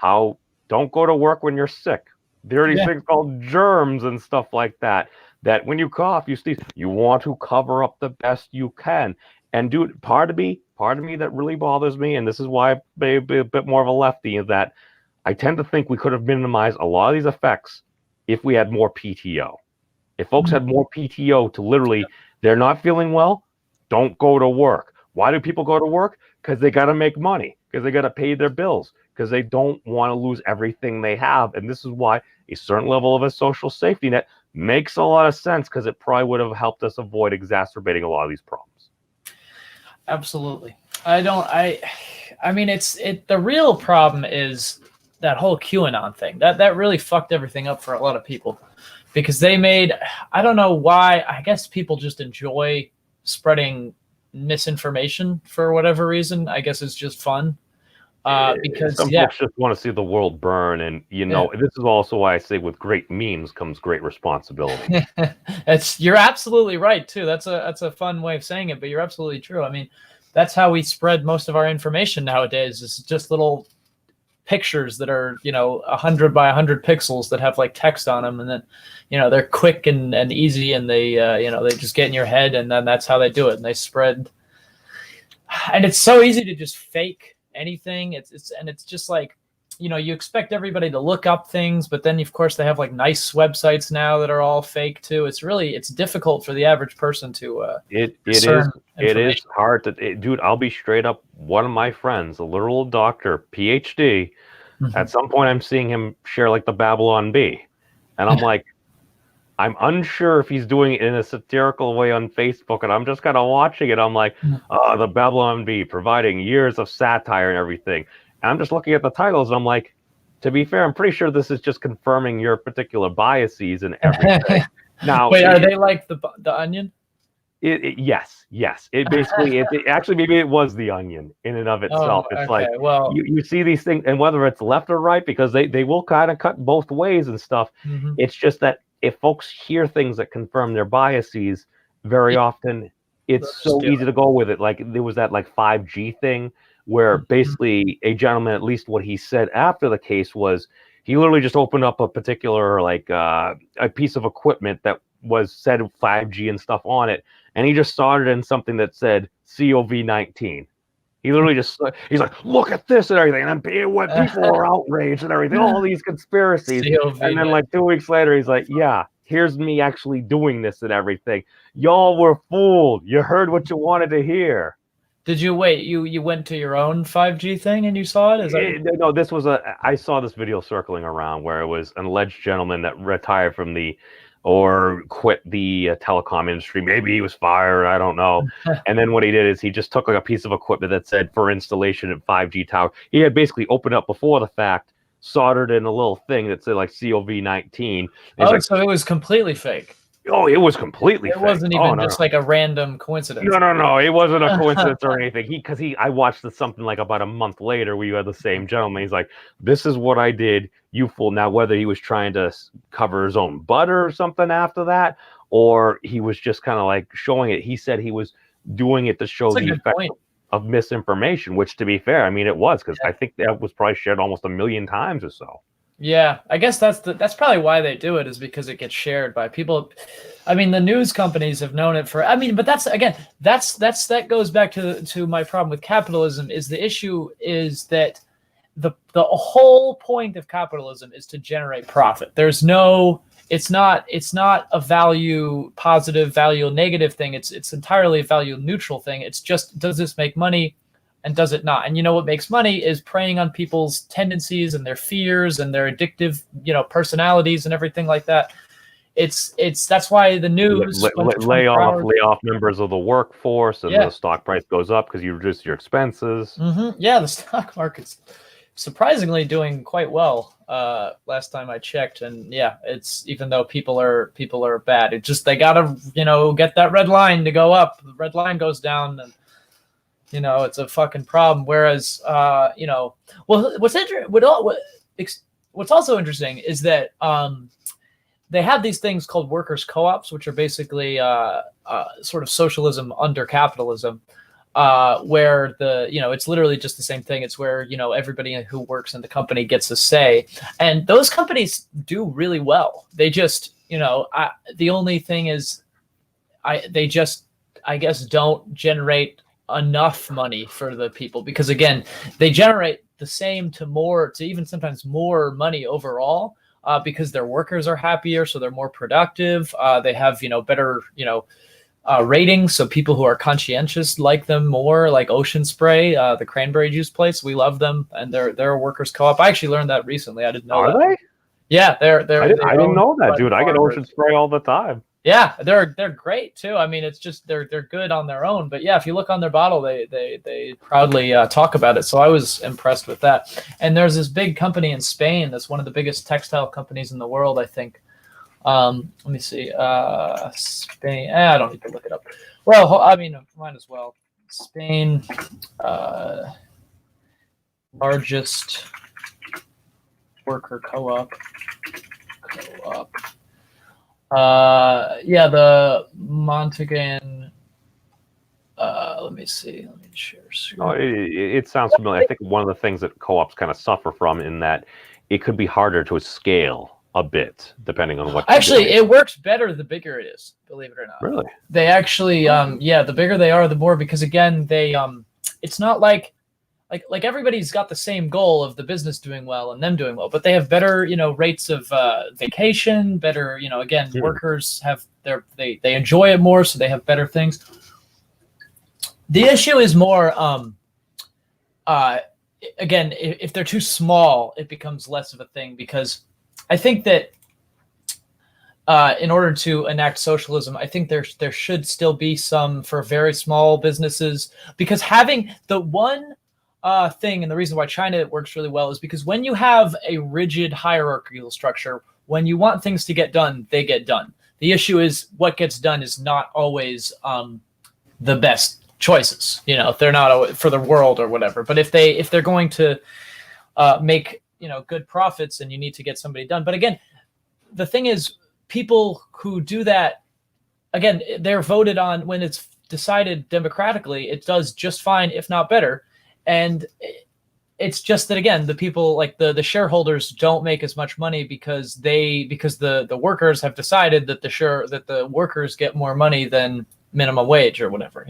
don't go to work when you're sick. There are these things called germs and stuff like that. That when you cough, you sneeze, you want to cover up the best you can. And dude, part of me that really bothers me, and this is why I'm a bit more of a lefty, is that I tend to think we could have minimized a lot of these effects if we had more PTO. If folks had more PTO to literally, they're not feeling well, don't go to work. Why do people go to work? Because they got to make money, because they got to pay their bills, because they don't want to lose everything they have. And this is why a certain level of a social safety net makes a lot of sense, because it probably would have helped us avoid exacerbating a lot of these problems. Absolutely. I mean, the real problem is that whole QAnon thing. That really fucked everything up for a lot of people. Because they made, I don't know why, I guess people just enjoy spreading misinformation for whatever reason. I guess it's just fun. Because some folks just want to see the world burn. And, this is also why I say with great memes comes great responsibility. You're absolutely right, too. That's a fun way of saying it, but you're absolutely true. I mean, that's how we spread most of our information nowadays. It's just little pictures that are 100 by 100 pixels that have like text on them, and then they're quick and easy, and they they just get in your head, and then that's how they do it, and they spread. And it's so easy to just fake anything. It's just like you expect everybody to look up things, but then of course they have like nice websites now that are all fake too. It's difficult for the average person to it is hard to dude, I'll be straight up. One of my friends, a literal doctor, PhD, at some point I'm seeing him share like the Babylon Bee, and I'm like, I'm unsure if he's doing it in a satirical way on Facebook, and I'm just kind of watching it. I'm like, the Babylon Bee providing years of satire and everything. And I'm just looking at the titles, and I'm like, to be fair, I'm pretty sure this is just confirming your particular biases and everything. Now, wait, are they like the Onion? Yes. It basically, actually, maybe it was the Onion in and of itself. It's like, well, you see these things, and whether it's left or right, because they will kind of cut both ways and stuff. It's just that if folks hear things that confirm their biases, very often it's so easy to go with it. Like there was that like 5G thing where basically a gentleman, at least what he said after the case was, he literally just opened up a particular like a piece of equipment that was said 5G and stuff on it, and he just started in something that said COVID-19. He literally he's like, look at this and everything, and then when people are outraged and everything, all these conspiracies, and then like 2 weeks later, he's like, yeah, here's me actually doing this and everything. Y'all were fooled. You heard what you wanted to hear. Did you wait? You went to your own 5G thing and you saw it? No, this was I saw this video circling around where it was an alleged gentleman that retired from or quit the telecom industry. Maybe he was fired, I don't know. And then what he did is he just took like a piece of equipment that said for installation at 5G tower. He had basically opened up before the fact, soldered in a little thing that said like COVID-19. So it was completely fake. Oh, it was completely It fake. wasn't Oh, even no, just no. like a random coincidence. No. It wasn't a coincidence or anything. I watched something like about a month later where you had the same gentleman. He's like, "This is what I did. You fool." Now, whether he was trying to cover his own butt or something after that, or he was just kind of like showing it. He said he was doing it to show That's a the good effect point. of misinformation. Which, to be fair, I mean, it was because Yeah. I think that was probably shared almost 1,000,000 times or so. Yeah, I guess that's probably why they do it, is because it gets shared by people. I mean, the news companies have known it for. I mean, but that's again, that goes back to my problem with capitalism. Is the issue is that the whole point of capitalism is to generate profit. There's no. It's not a value positive, value negative thing. It's entirely a value neutral thing. It's just, does this make money? And does it not? And you know what makes money is preying on people's tendencies and their fears and their addictive, personalities and everything like that. It's that's why the news Lay off members of the workforce, and the stock price goes up because you reduce your expenses. Yeah, the stock market's surprisingly doing quite well. Last time I checked, and yeah, it's, even though people are bad, it just, they gotta get that red line to go up. The red line goes down, and it's a fucking problem. Whereas, well, what's also interesting is that they have these things called workers' co-ops, which are basically sort of socialism under capitalism, where it's literally just the same thing. It's where everybody who works in the company gets a say, and those companies do really well. They just the only thing is, they just, I guess, don't generate enough money for the people, because again, they generate the same to even sometimes more money overall, because their workers are happier, so they're more productive. They have better ratings, so people who are conscientious like them more, like Ocean Spray, the cranberry juice place. We love them, and they're a workers co-op. I actually learned that recently. I didn't know that. Are they? Yeah, they're I didn't know that, dude. I get Ocean Spray all the time. Yeah, they're great too. I mean, it's just they're good on their own. But yeah, if you look on their bottle, they proudly talk about it. So I was impressed with that. And there's this big company in Spain that's one of the biggest textile companies in the world, I think. Let me see. Spain. I don't need to look it up. Well, I mean, might as well. Spain, largest worker co-op. Yeah, the Montagan. Let me see. Let me share screen. Oh, it sounds familiar. I think one of the things that co-ops kind of suffer from, in that it could be harder to scale a bit depending on what. Actually, it works better the bigger it is. Believe it or not. Really? They actually, yeah, the bigger they are, the more, because again, they, it's not like everybody's got the same goal of the business doing well and them doing well, but they have better, rates of vacation, better, again, workers have they enjoy it more, so they have better things. The issue is more, again, if they're too small, it becomes less of a thing, because I think that in order to enact socialism, I think there should still be some for very small businesses, because having the one thing, and the reason why China works really well, is because when you have a rigid hierarchical structure, when you want things to get done, they get done. The issue is what gets done is not always the best choices, if they're not for the world or whatever. But if they're going to make good profits, and you need to get somebody done. But again, the thing is, people who do that, again, they're voted on. When it's decided democratically, it does just fine, if not better. And it's just that, again, the people, like the shareholders, don't make as much money because the workers have decided that the workers get more money than minimum wage or whatever,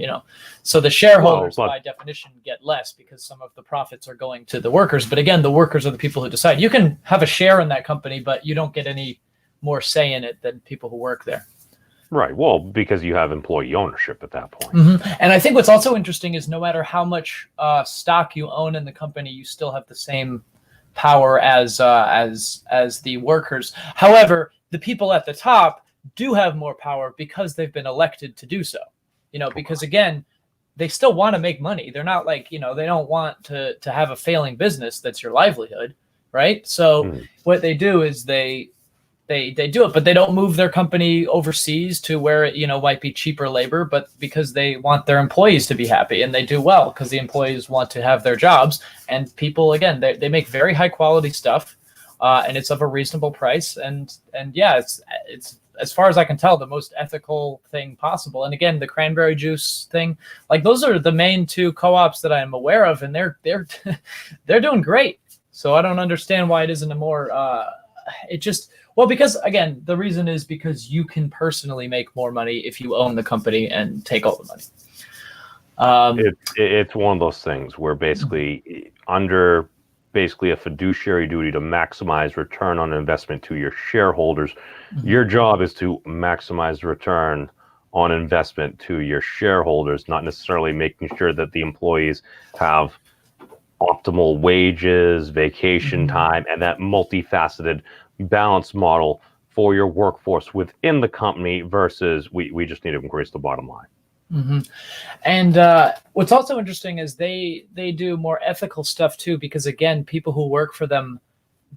so the shareholders by definition get less, because some of the profits are going to the workers. But again, the workers are the people who decide. You can have a share in that company, but you don't get any more say in it than people who work there. Right. Well, because you have employee ownership at that point. And I think what's also interesting is, no matter how much stock you own in the company, you still have the same power as the workers. However, the people at the top do have more power because they've been elected to do so. Because again, they still want to make money. They're not like, they don't want to have a failing business that's your livelihood, right? So what they do is they they do it, but they don't move their company overseas to where it, might be cheaper labor, but because they want their employees to be happy, and they do well because the employees want to have their jobs, and people, again, they make very high quality stuff, and it's of a reasonable price, and yeah, it's as far as I can tell, the most ethical thing possible. And again, the cranberry juice thing, like those are the main two co-ops that I am aware of, and they're they're doing great. So I don't understand why it isn't a more because again, the reason is because you can personally make more money if you own the company and take all the money. It's one of those things where basically under a fiduciary duty to maximize return on investment to your shareholders, your job is to maximize return on investment to your shareholders, not necessarily making sure that the employees have optimal wages, vacation time, and that multifaceted balance model for your workforce within the company versus we just need to increase the bottom line. And what's also interesting is they do more ethical stuff too, because again, people who work for them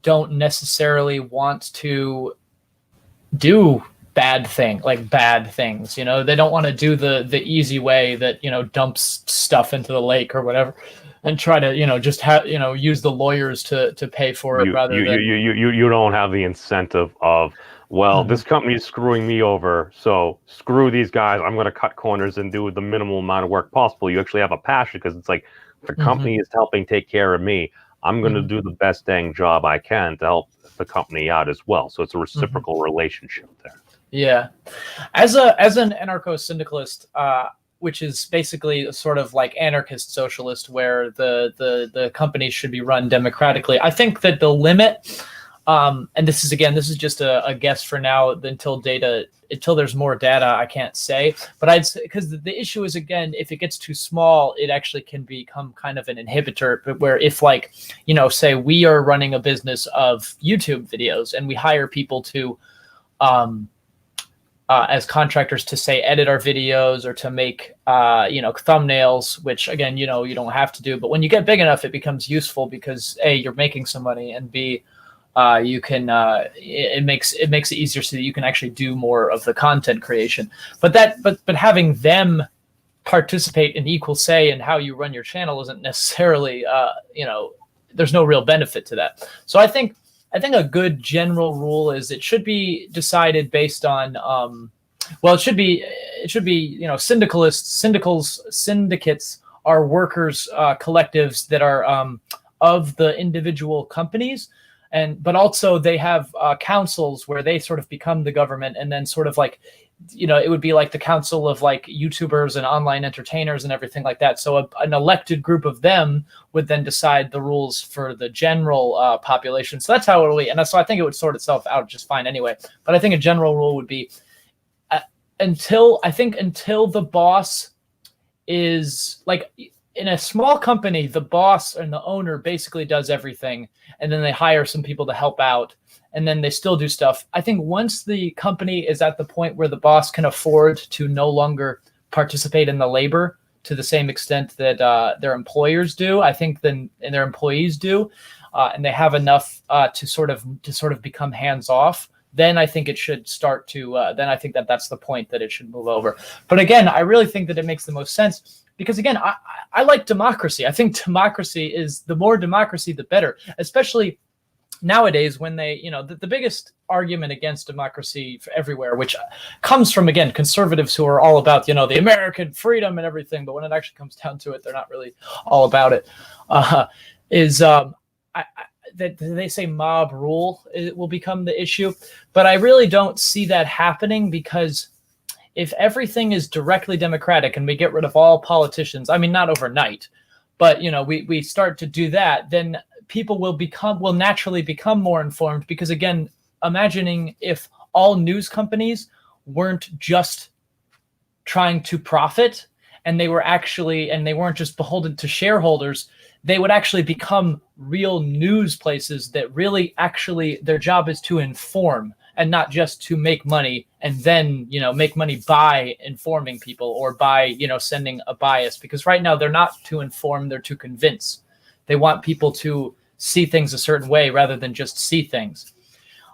don't necessarily want to do bad things. They don't want to do the easy way that dumps stuff into the lake or whatever, and try to just have use the lawyers to pay for it you don't have the incentive of, well, this company is screwing me over, so screw these guys. I'm going to cut corners and do the minimal amount of work possible. You actually have a passion because it's like, the company is helping take care of me. I'm going to do the best dang job I can to help the company out as well. So it's a reciprocal relationship there. Yeah. As an anarcho-syndicalist, which is basically sort of like anarchist socialist, where the companies should be run democratically, I think that the limit, and this is just a guess for now until there's more data, I can't say, but I'd say, because the issue is, again, if it gets too small, it actually can become kind of an inhibitor. But where if say we are running a business of YouTube videos and we hire people to as contractors to say edit our videos or to make thumbnails, which again you don't have to do, but when you get big enough it becomes useful because A, you're making some money, and B, you can it makes it easier so that you can actually do more of the content creation. But having them participate in equal say in how you run your channel isn't necessarily there's no real benefit to that. So I think a good general rule is it should be decided based on it should be syndicates are workers collectives that are of the individual companies, but also they have councils where they sort of become the government, and then sort of like it would be like the council of like YouTubers and online entertainers and everything like that. So an elected group of them would then decide the rules for the general population. So that's how it will be. And so I think it would sort itself out just fine anyway. But I think a general rule would be until the boss is like, in a small company, the boss and the owner basically does everything, and then they hire some people to help out, and then they still do stuff. I think once the company is at the point where the boss can afford to no longer participate in the labor to the same extent that their employers do, I think and their employees do, and they have enough to sort of become hands off, then I think it should start to. Then I think that's the point that it should move over. But again, I really think that it makes the most sense. Because again, I like democracy. I think democracy is, the more democracy, the better, especially nowadays when they, the biggest argument against democracy everywhere, which comes from, again, conservatives who are all about, the American freedom and everything. But when it actually comes down to it, they're not really all about it, that they say mob rule will become the issue. But I really don't see that happening, because if everything is directly democratic and we get rid of all politicians, I mean, not overnight, but we start to do that, then people will naturally become more informed. Because again, imagining if all news companies weren't just trying to profit, and they weren't just beholden to shareholders, they would actually become real news places that really actually their job is to inform, and not just to make money, and then, make money by informing people or by, sending a bias. Because right now they're not to inform, they're to convince. They want people to see things a certain way rather than just see things.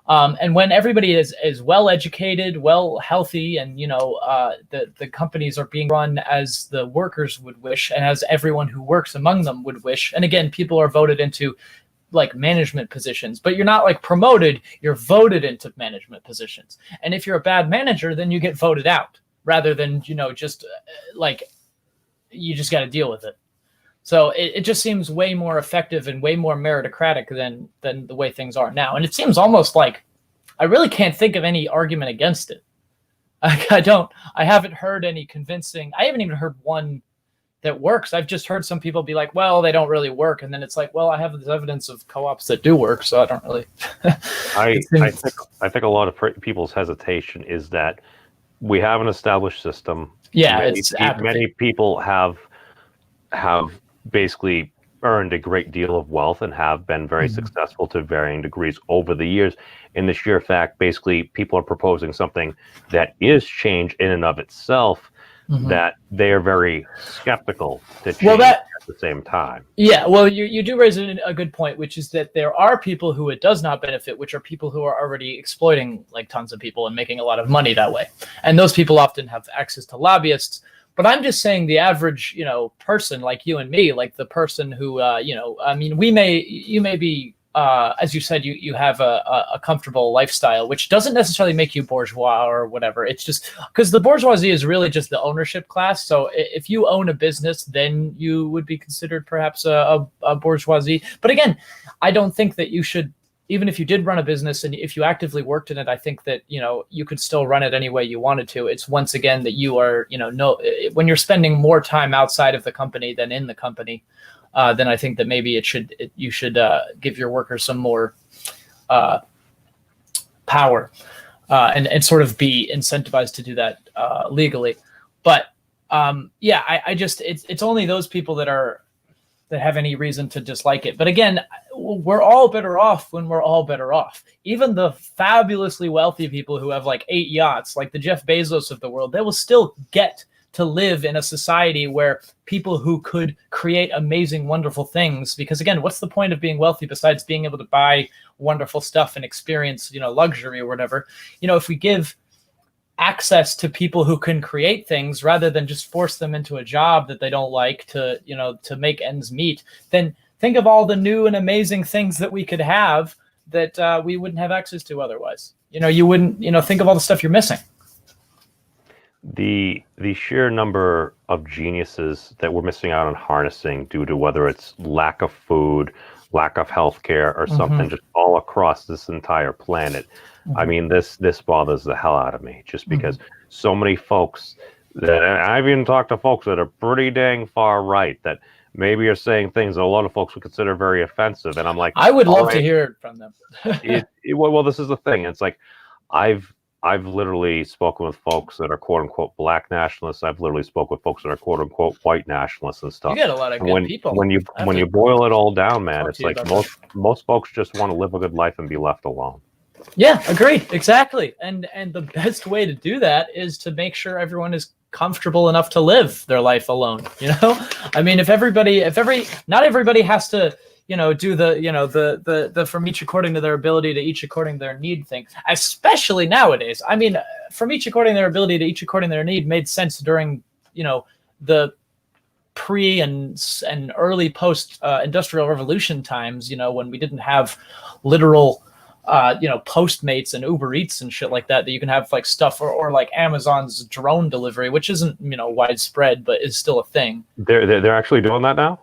And when everybody is well educated, well healthy, and the companies are being run as the workers would wish, and as everyone who works among them would wish. And again, people are voted into like management positions, but you're not like promoted, you're voted into management positions. And if you're a bad manager, then you get voted out rather than, just like you just got to deal with it. So it just seems way more effective and way more meritocratic than the way things are now. And it seems almost like I really can't think of any argument against it. I haven't heard any convincing. I haven't even heard one that works. I've just heard some people be like, well, they don't really work. And then it's like, well, I have this evidence of co-ops that do work. So I don't really. I think a lot of people's hesitation is that we have an established system. Yeah. Many people have basically earned a great deal of wealth and have been very successful to varying degrees over the years. In the sheer fact, basically, people are proposing something that is change in and of itself, that they are very skeptical to change at the same time. Yeah, well, you do raise a good point, which is that there are people who it does not benefit, which are people who are already exploiting like tons of people and making a lot of money that way. And those people often have access to lobbyists. But I'm just saying the average, person like you and me, like the person who, I mean, you may be, as you said, you have a comfortable lifestyle, which doesn't necessarily make you bourgeois or whatever. It's just because the bourgeoisie is really just the ownership class. So if you own a business, then you would be considered perhaps a bourgeoisie. But again, I don't think that you should, even if you did run a business and if you actively worked in it, I think that, you could still run it any way you wanted to. It's once again that you are, when you're spending more time outside of the company than in the company, then I think that maybe you should give your workers some more power and sort of be incentivized to do that legally. But it's only those people that have any reason to dislike it. But again, we're all better off when we're all better off. Even the fabulously wealthy people who have like 8 yachts, like the Jeff Bezos of the world, they will still get to live in a society where people who could create amazing, wonderful things, because again, what's the point of being wealthy besides being able to buy wonderful stuff and experience, luxury or whatever? If we give access to people who can create things rather than just force them into a job that they don't like to make ends meet, then think of all the new and amazing things that we could have that we wouldn't have access to otherwise. You wouldn't, think of all the stuff you're missing. The sheer number of geniuses that we're missing out on harnessing due to whether it's lack of food, lack of healthcare, or something just all across this entire planet. I mean, this bothers the hell out of me just because so many folks that I've even talked to folks that are pretty dang far right that maybe are saying things that a lot of folks would consider very offensive. And I'm like, I would love to hear it from them. Well, this is the thing. It's like, I've literally spoken with folks that are quote unquote black nationalists. I've literally spoken with folks that are quote unquote white nationalists and stuff. You get a lot of good people. When you boil it all down, man, it's like most folks just want to live a good life and be left alone. Yeah, agreed. Exactly. And the best way to do that is to make sure everyone is comfortable enough to live their life alone. I mean, not everybody has to, do the from each according to their ability to each according to their need thing, especially nowadays. I mean, from each according to their ability to each according to their need made sense during, the pre and early post industrial revolution times, when we didn't have literal Postmates and Uber Eats and shit like that you can have like stuff or like Amazon's drone delivery, which isn't, widespread, but is still a thing. They're actually doing that now?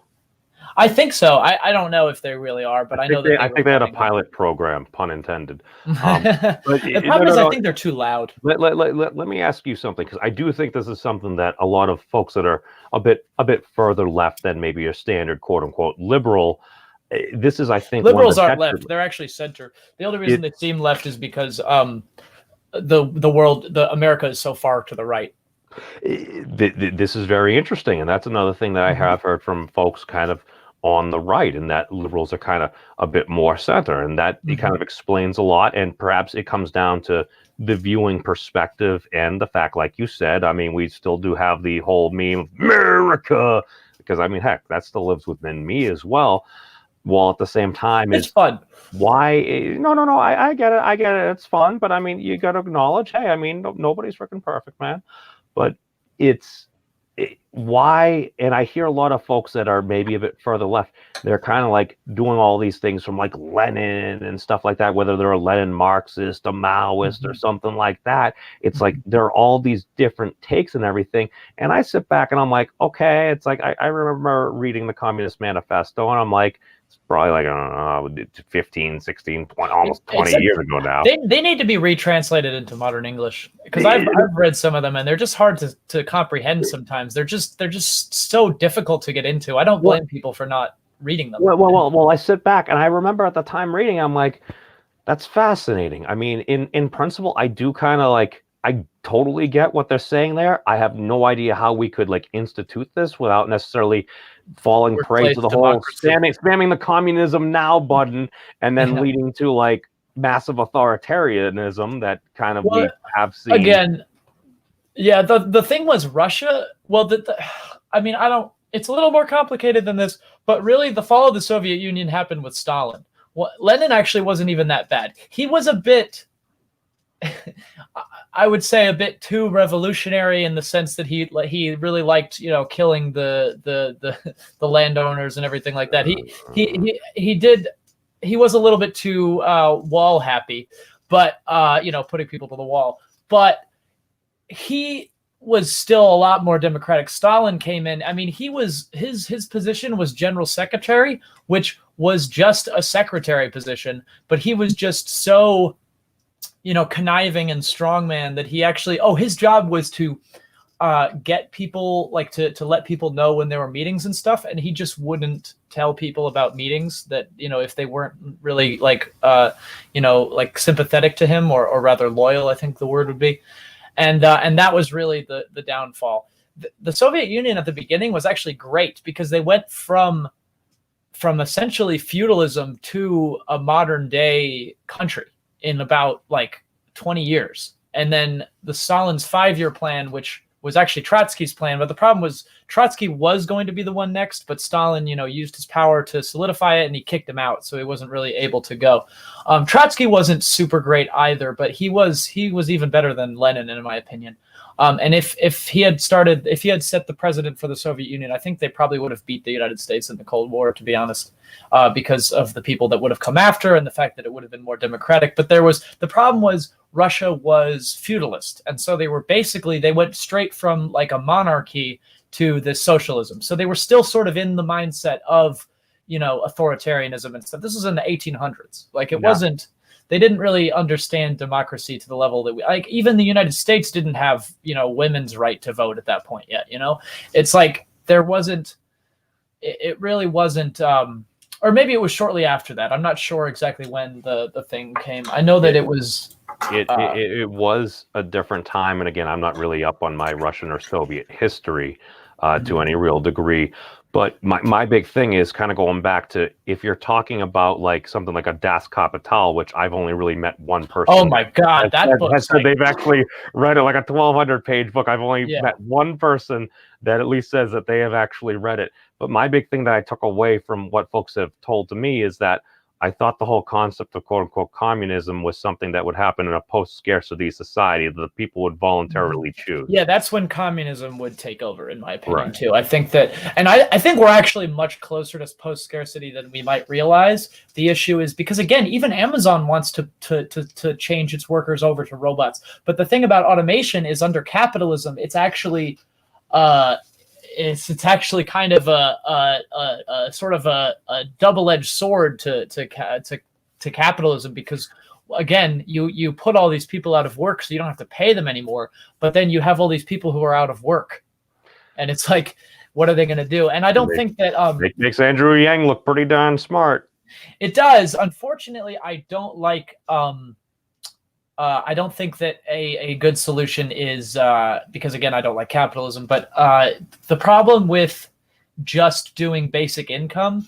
I think so. I don't know if they really are, but I know that I think they had a pilot program, pun intended. But the problem is I think they're too loud. Let me ask you something, because I do think this is something that a lot of folks that are a bit further left than maybe your standard quote unquote liberal. This is, I think, liberals aren't left; they're actually center. The only reason they seem left is because America is so far to the right. This is very interesting, and that's another thing that I have heard from folks kind of on the right, and that liberals are kind of a bit more center, and that it kind of explains a lot. And perhaps it comes down to the viewing perspective and the fact, like you said, I mean, we still do have the whole meme of America, because I mean, heck, that still lives within me as well. while at the same time it's fun. Why? No. I get it. I get it. It's fun, but I mean, you got to acknowledge, hey, I mean, nobody's freaking perfect, man. But why? And I hear a lot of folks that are maybe a bit further left. They're kind of like doing all these things from like Lenin and stuff like that, whether they're a Lenin Marxist, a Maoist, or something like that. It's like there are all these different takes and everything. And I sit back and I'm like, okay, it's like I remember reading the Communist Manifesto, and I'm like, it's probably like, I don't know, 15, 16, 20, almost 20 years ago now. They need to be retranslated into modern English, because I've read some of them and they're just hard to comprehend sometimes. They're just so difficult to get into. I don't blame people for not reading them. Well, I sit back and I remember at the time reading, I'm like, that's fascinating. I mean, in principle, I do kind of like, I totally get what they're saying there. I have no idea how we could like institute this without necessarily falling prey to the whole spamming the communism now button, and then leading to like massive authoritarianism that kind of we have seen. Again, yeah, the thing was Russia. Well, I mean, it's a little more complicated than this, but really the fall of the Soviet Union happened with Stalin. Well, Lenin actually wasn't even that bad. He was a bit, I would say, a bit too revolutionary in the sense that he really liked, killing the landowners and everything like that. He was a little bit too wall happy, but putting people to the wall. But he was still a lot more democratic. Stalin came in. I mean, his position was general secretary, which was just a secretary position, but he was just so conniving and strongman that he actually, his job was to get people, like to let people know when there were meetings and stuff. And he just wouldn't tell people about meetings that, if they weren't really like sympathetic to him, or rather loyal, I think the word would be. And that was really the downfall. The Soviet Union at the beginning was actually great, because they went from essentially feudalism to a modern day country in about like 20 years. And then the Stalin's 5-year plan, which was actually Trotsky's plan, but the problem was Trotsky was going to be the one next, but Stalin, used his power to solidify it, and he kicked him out, so he wasn't really able to go. Trotsky wasn't super great either, but he was even better than Lenin, in my opinion. And if he had set the precedent for the Soviet Union, I think they probably would have beat the United States in the Cold War, to be honest, because of the people that would have come after and the fact that it would have been more democratic. But the problem was Russia was feudalist. And so they went straight from like a monarchy to this socialism. So they were still sort of in the mindset of, authoritarianism and stuff. This was in the 1800s. Like it wasn't, they didn't really understand democracy to the level that even the United States didn't have, women's right to vote at that point yet. It's like it really wasn't, or maybe it was shortly after that. I'm not sure exactly when the thing came. I know that it was a different time. And again, I'm not really up on my Russian or Soviet history to any real degree. But my big thing is kind of going back to, if you're talking about like something like a Das Kapital, which I've only really met one person. Oh my God, that book! They've actually read it, like a 1,200-page book. I've only met one person that at least says that they have actually read it. But my big thing that I took away from what folks have told to me is that I thought the whole concept of quote unquote communism was something that would happen in a post-scarcity society that the people would voluntarily choose. Yeah, that's when communism would take over, in my opinion, too. I think that, and I think we're actually much closer to post-scarcity than we might realize. The issue is because, again, even Amazon wants to change its workers over to robots. But the thing about automation is, under capitalism, it's actually it's actually kind of a sort of a double-edged sword to capitalism, because again, you put all these people out of work, so you don't have to pay them anymore, but then you have all these people who are out of work, and it's like, what are they going to do? And I don't think that it makes Andrew Yang look pretty darn smart. It does. Unfortunately, I don't like I don't think that a good solution is, because again, I don't like capitalism, but the problem with just doing basic income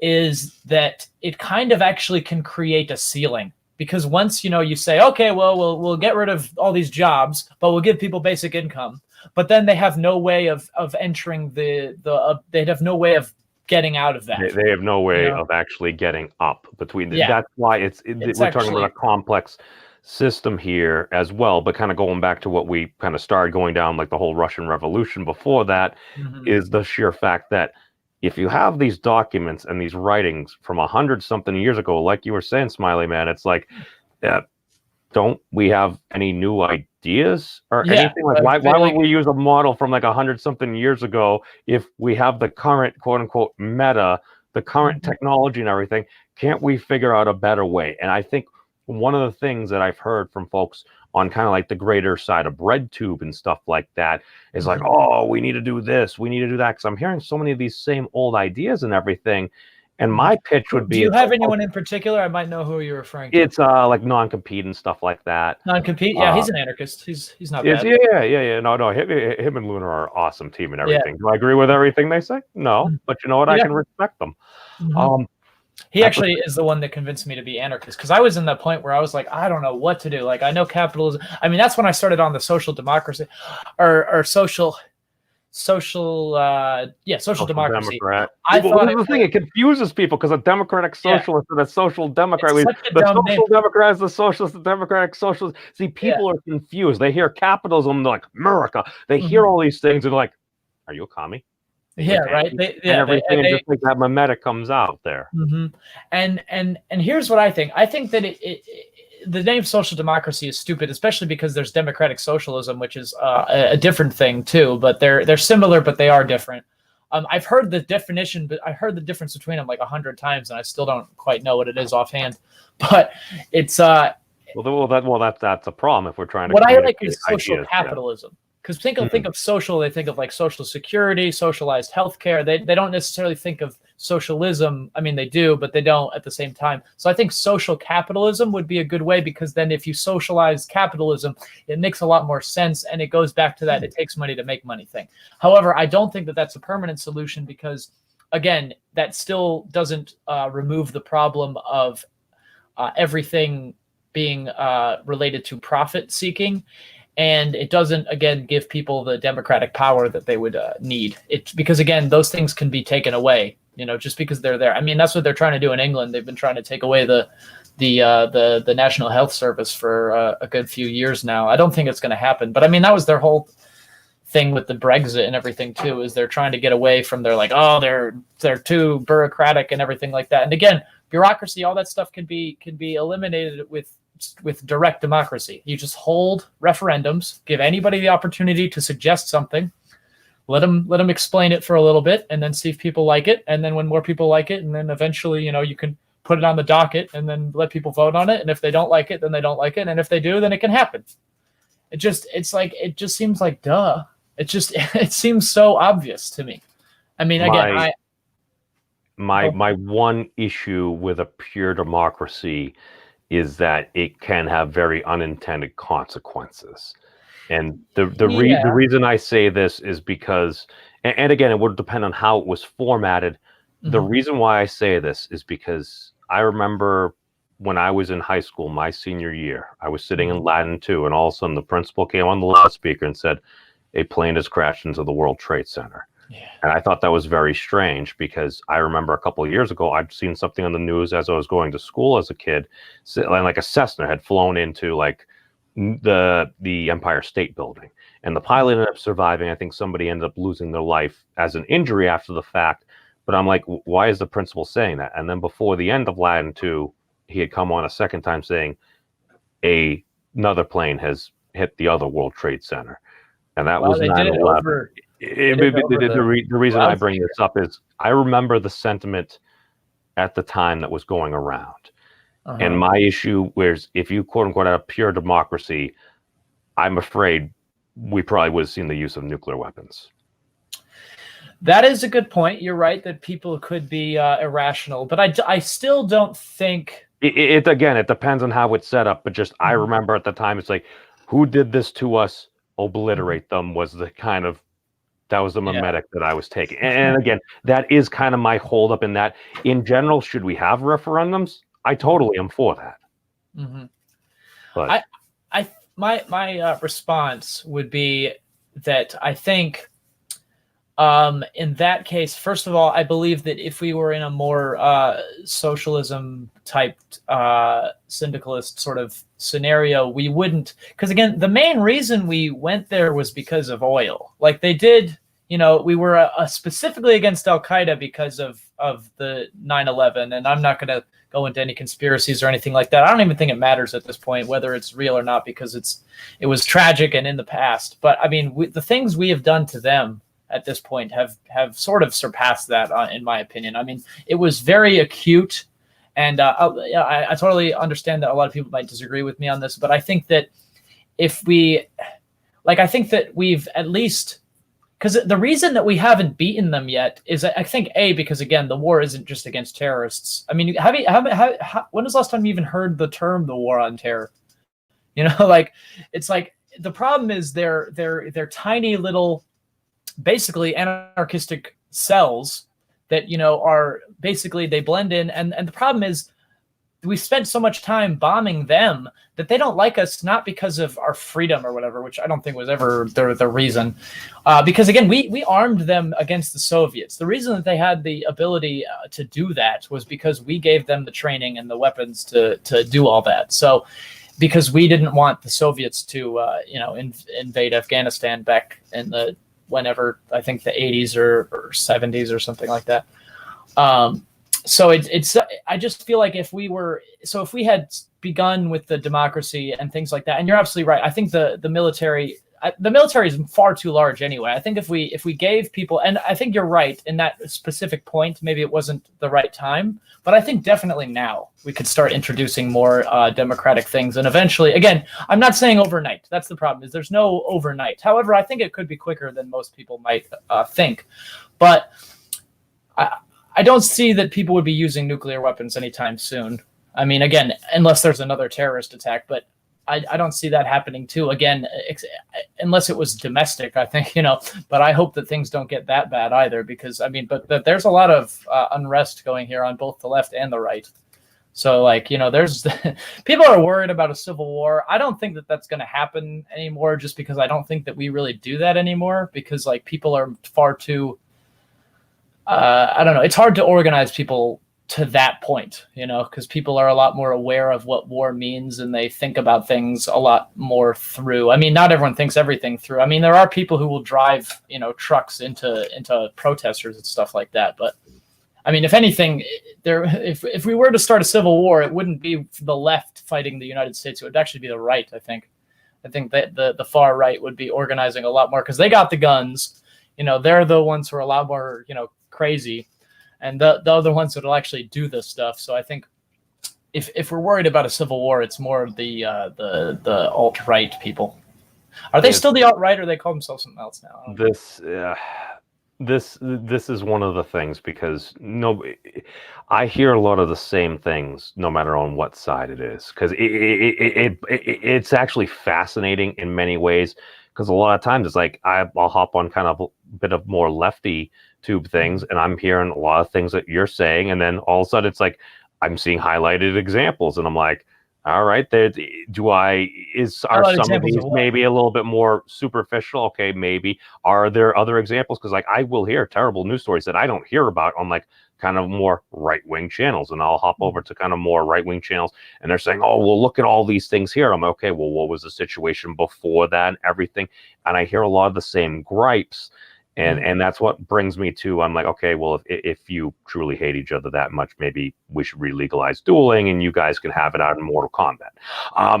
is that it kind of actually can create a ceiling, because once, you say, okay, well, we'll get rid of all these jobs, but we'll give people basic income, but then they have no way of entering they'd have no way of getting out of that. They have no way of actually getting up between. Yeah. That's why we're talking about a complex system here as well. But kind of going back to what we kind of started going down, like the whole Russian Revolution before that, is the sheer fact that if you have these documents and these writings from 100-something years ago, like you were saying, Smiley Man, it's like, don't we have any new ideas or anything? Like, why would we use a model from like 100-something years ago if we have the current quote unquote meta, the current technology and everything? Can't we figure out a better way? And I think one of the things that I've heard from folks on kind of like the greater side of RedTube and stuff like that is like, oh, we need to do this, we need to do that, because I'm hearing so many of these same old ideas and everything. And my pitch would be, do you have anyone in particular? I might know who you're referring to. It's like non-compete and stuff like that. Non-compete? Yeah, he's an anarchist. He's not bad. Yeah. No. Him and Luna are an awesome team and everything. Do I agree with everything they say? No. But you know what? I can respect them. He actually is the one that convinced me to be anarchist, because I was in that point where I was like, I don't know what to do. Like, I know capitalism. I mean, that's when I started on the social democracy or social democracy. Democrat. The thing, it confuses people because a democratic socialist and a social democrat. The social democrat is the socialist, the democratic socialist. See, people are confused. They hear capitalism, they're like, America. They hear all these things and they're like, are you a commie? Yeah, right. And just like that mimetic comes out there. And here's what I think. I think that the name social democracy is stupid, especially because there's democratic socialism, which is a different thing too. But they're similar, but they are different. I've heard the definition, but I heard the difference between them like 100 times, and I still don't quite know what it is offhand. But it's that's a problem if we're trying to. What I like is social capitalism. Because think of social, they think of like social security, socialized healthcare. They don't necessarily think of socialism. I mean, they do, but they don't at the same time. So I think social capitalism would be a good way, because then if you socialize capitalism, it makes a lot more sense, and it goes back to that it takes money to make money thing. However, I don't think that that's a permanent solution, because, again, that still doesn't remove the problem of everything being related to profit seeking. And it doesn't, again, give people the democratic power that they would need. Because, again, those things can be taken away, just because they're there. I mean, that's what they're trying to do in England. They've been trying to take away the National Health Service for a good few years now. I don't think it's going to happen. But, I mean, that was their whole thing with the Brexit and everything, too, is they're trying to get away from they're too bureaucratic and everything like that. And, again, bureaucracy, all that stuff can be eliminated with direct democracy. You just hold referendums, give anybody the opportunity to suggest something, let them explain it for a little bit, and then see if people like it. And then when more people like it, and then eventually, you can put it on the docket and then let people vote on it. And if they don't like it, then they don't like it. And if they do, then it can happen. It just seems like duh. It seems so obvious to me. I mean, again, my one issue with a pure democracy is that it can have very unintended consequences. And the reason I say this is because, and again, it would depend on how it was formatted. The reason why I say this is because I remember when I was in high school, my senior year, I was sitting in Latin 2, and all of a sudden the principal came on the loudspeaker and said, a plane has crashed into the World Trade Center. Yeah. And I thought that was very strange, because I remember a couple of years ago, I'd seen something on the news as I was going to school as a kid, like a Cessna had flown into like the Empire State Building, and the pilot ended up surviving. I think somebody ended up losing their life as an injury after the fact. But I'm like, why is the principal saying that? And then before the end of Latin 2, he had come on a second time saying another plane has hit the other World Trade Center. And that was 9/11. The reason I bring this up is I remember the sentiment at the time that was going around. And my issue was, if you quote unquote had a pure democracy, I'm afraid we probably would have seen the use of nuclear weapons. That is a good point. You're right that people could be irrational, but I still don't think it again, it depends on how it's set up. But just I remember at the time, it's like, who did this to us? Obliterate them was the kind of, that was the mimetic that I was taking. And again, that is kind of my holdup in that. In general, should we have referendums? I totally am for that. But my response would be that I think In that case, first of all, I believe that if we were in a more socialism type syndicalist sort of scenario, we wouldn't. Because again, the main reason we went there was because of oil. Like they did, we were specifically against Al Qaeda because of the 9/11, and I'm not going to go into any conspiracies or anything like that. I don't even think it matters at this point whether it's real or not, because it was tragic and in the past. But I mean, the things we have done to them at this point have sort of surpassed that, in my opinion. I mean, it was very acute, and I totally understand that a lot of people might disagree with me on this, but I think that I think that we've at least, because the reason that we haven't beaten them yet is, I think, because again, the war isn't just against terrorists. I mean, when was the last time you even heard the term the war on terror? It's like the problem is they're tiny little, basically anarchistic cells that are basically, they blend in, and the problem is we spent so much time bombing them that they don't like us, not because of our freedom or whatever, which I don't think was ever the reason, because again, we armed them against the Soviets. The reason that they had the ability to do that was because we gave them the training and the weapons to do all that. So because we didn't want the Soviets to invade Afghanistan back in the whenever, I think the 80s or 70s or something like that. So I just feel like if we had begun with the democracy and things like that, and you're absolutely right. I think the military is far too large anyway. I think if we gave people, and I think you're right in that specific point, maybe it wasn't the right time, but I think definitely now we could start introducing more democratic things. And eventually, again, I'm not saying overnight. That's the problem, is there's no overnight. However, I think it could be quicker than most people might think. But I don't see that people would be using nuclear weapons anytime soon. I mean, again, unless there's another terrorist attack, but I don't see that happening too. Again, unless it was domestic, I think, but I hope that things don't get that bad either, because I mean, but there's a lot of unrest going here on both the left and the right. So there's people are worried about a civil war. I don't think that that's going to happen anymore, just because I don't think that we really do that anymore, because people are far too, I don't know. It's hard to organize people to that point, because people are a lot more aware of what war means, and they think about things a lot more through. I mean, not everyone thinks everything through. I mean, there are people who will drive, trucks into protesters and stuff like that. But I mean, if anything, if we were to start a civil war, it wouldn't be the left fighting the United States. It would actually be the right, I think. I think that the far right would be organizing a lot more, because they got the guns. They're the ones who are a lot more, crazy, and the other ones that will actually do this stuff. So I think if we're worried about a civil war, it's more the alt-right people. Are they still the alt-right, or they call themselves something else now? This is one of the things, because I hear a lot of the same things no matter on what side it is, because it's actually fascinating in many ways, because a lot of times it's like I'll hop on kind of a bit of more lefty tube things, and I'm hearing a lot of things that you're saying, and then all of a sudden it's like I'm seeing highlighted examples, and I'm like, all right, are some of these maybe a little bit more superficial? Okay, maybe. Are there other examples? Because I will hear terrible news stories that I don't hear about on kind of more right-wing channels, and I'll hop over to kind of more right-wing channels, and they're saying, oh, well, look at all these things here. I'm like, okay, well, what was the situation before that and everything? And I hear a lot of the same gripes. And that's what brings me to, I'm like, okay, well, if you truly hate each other that much, maybe we should re-legalize dueling, and you guys can have it out in Mortal Kombat. I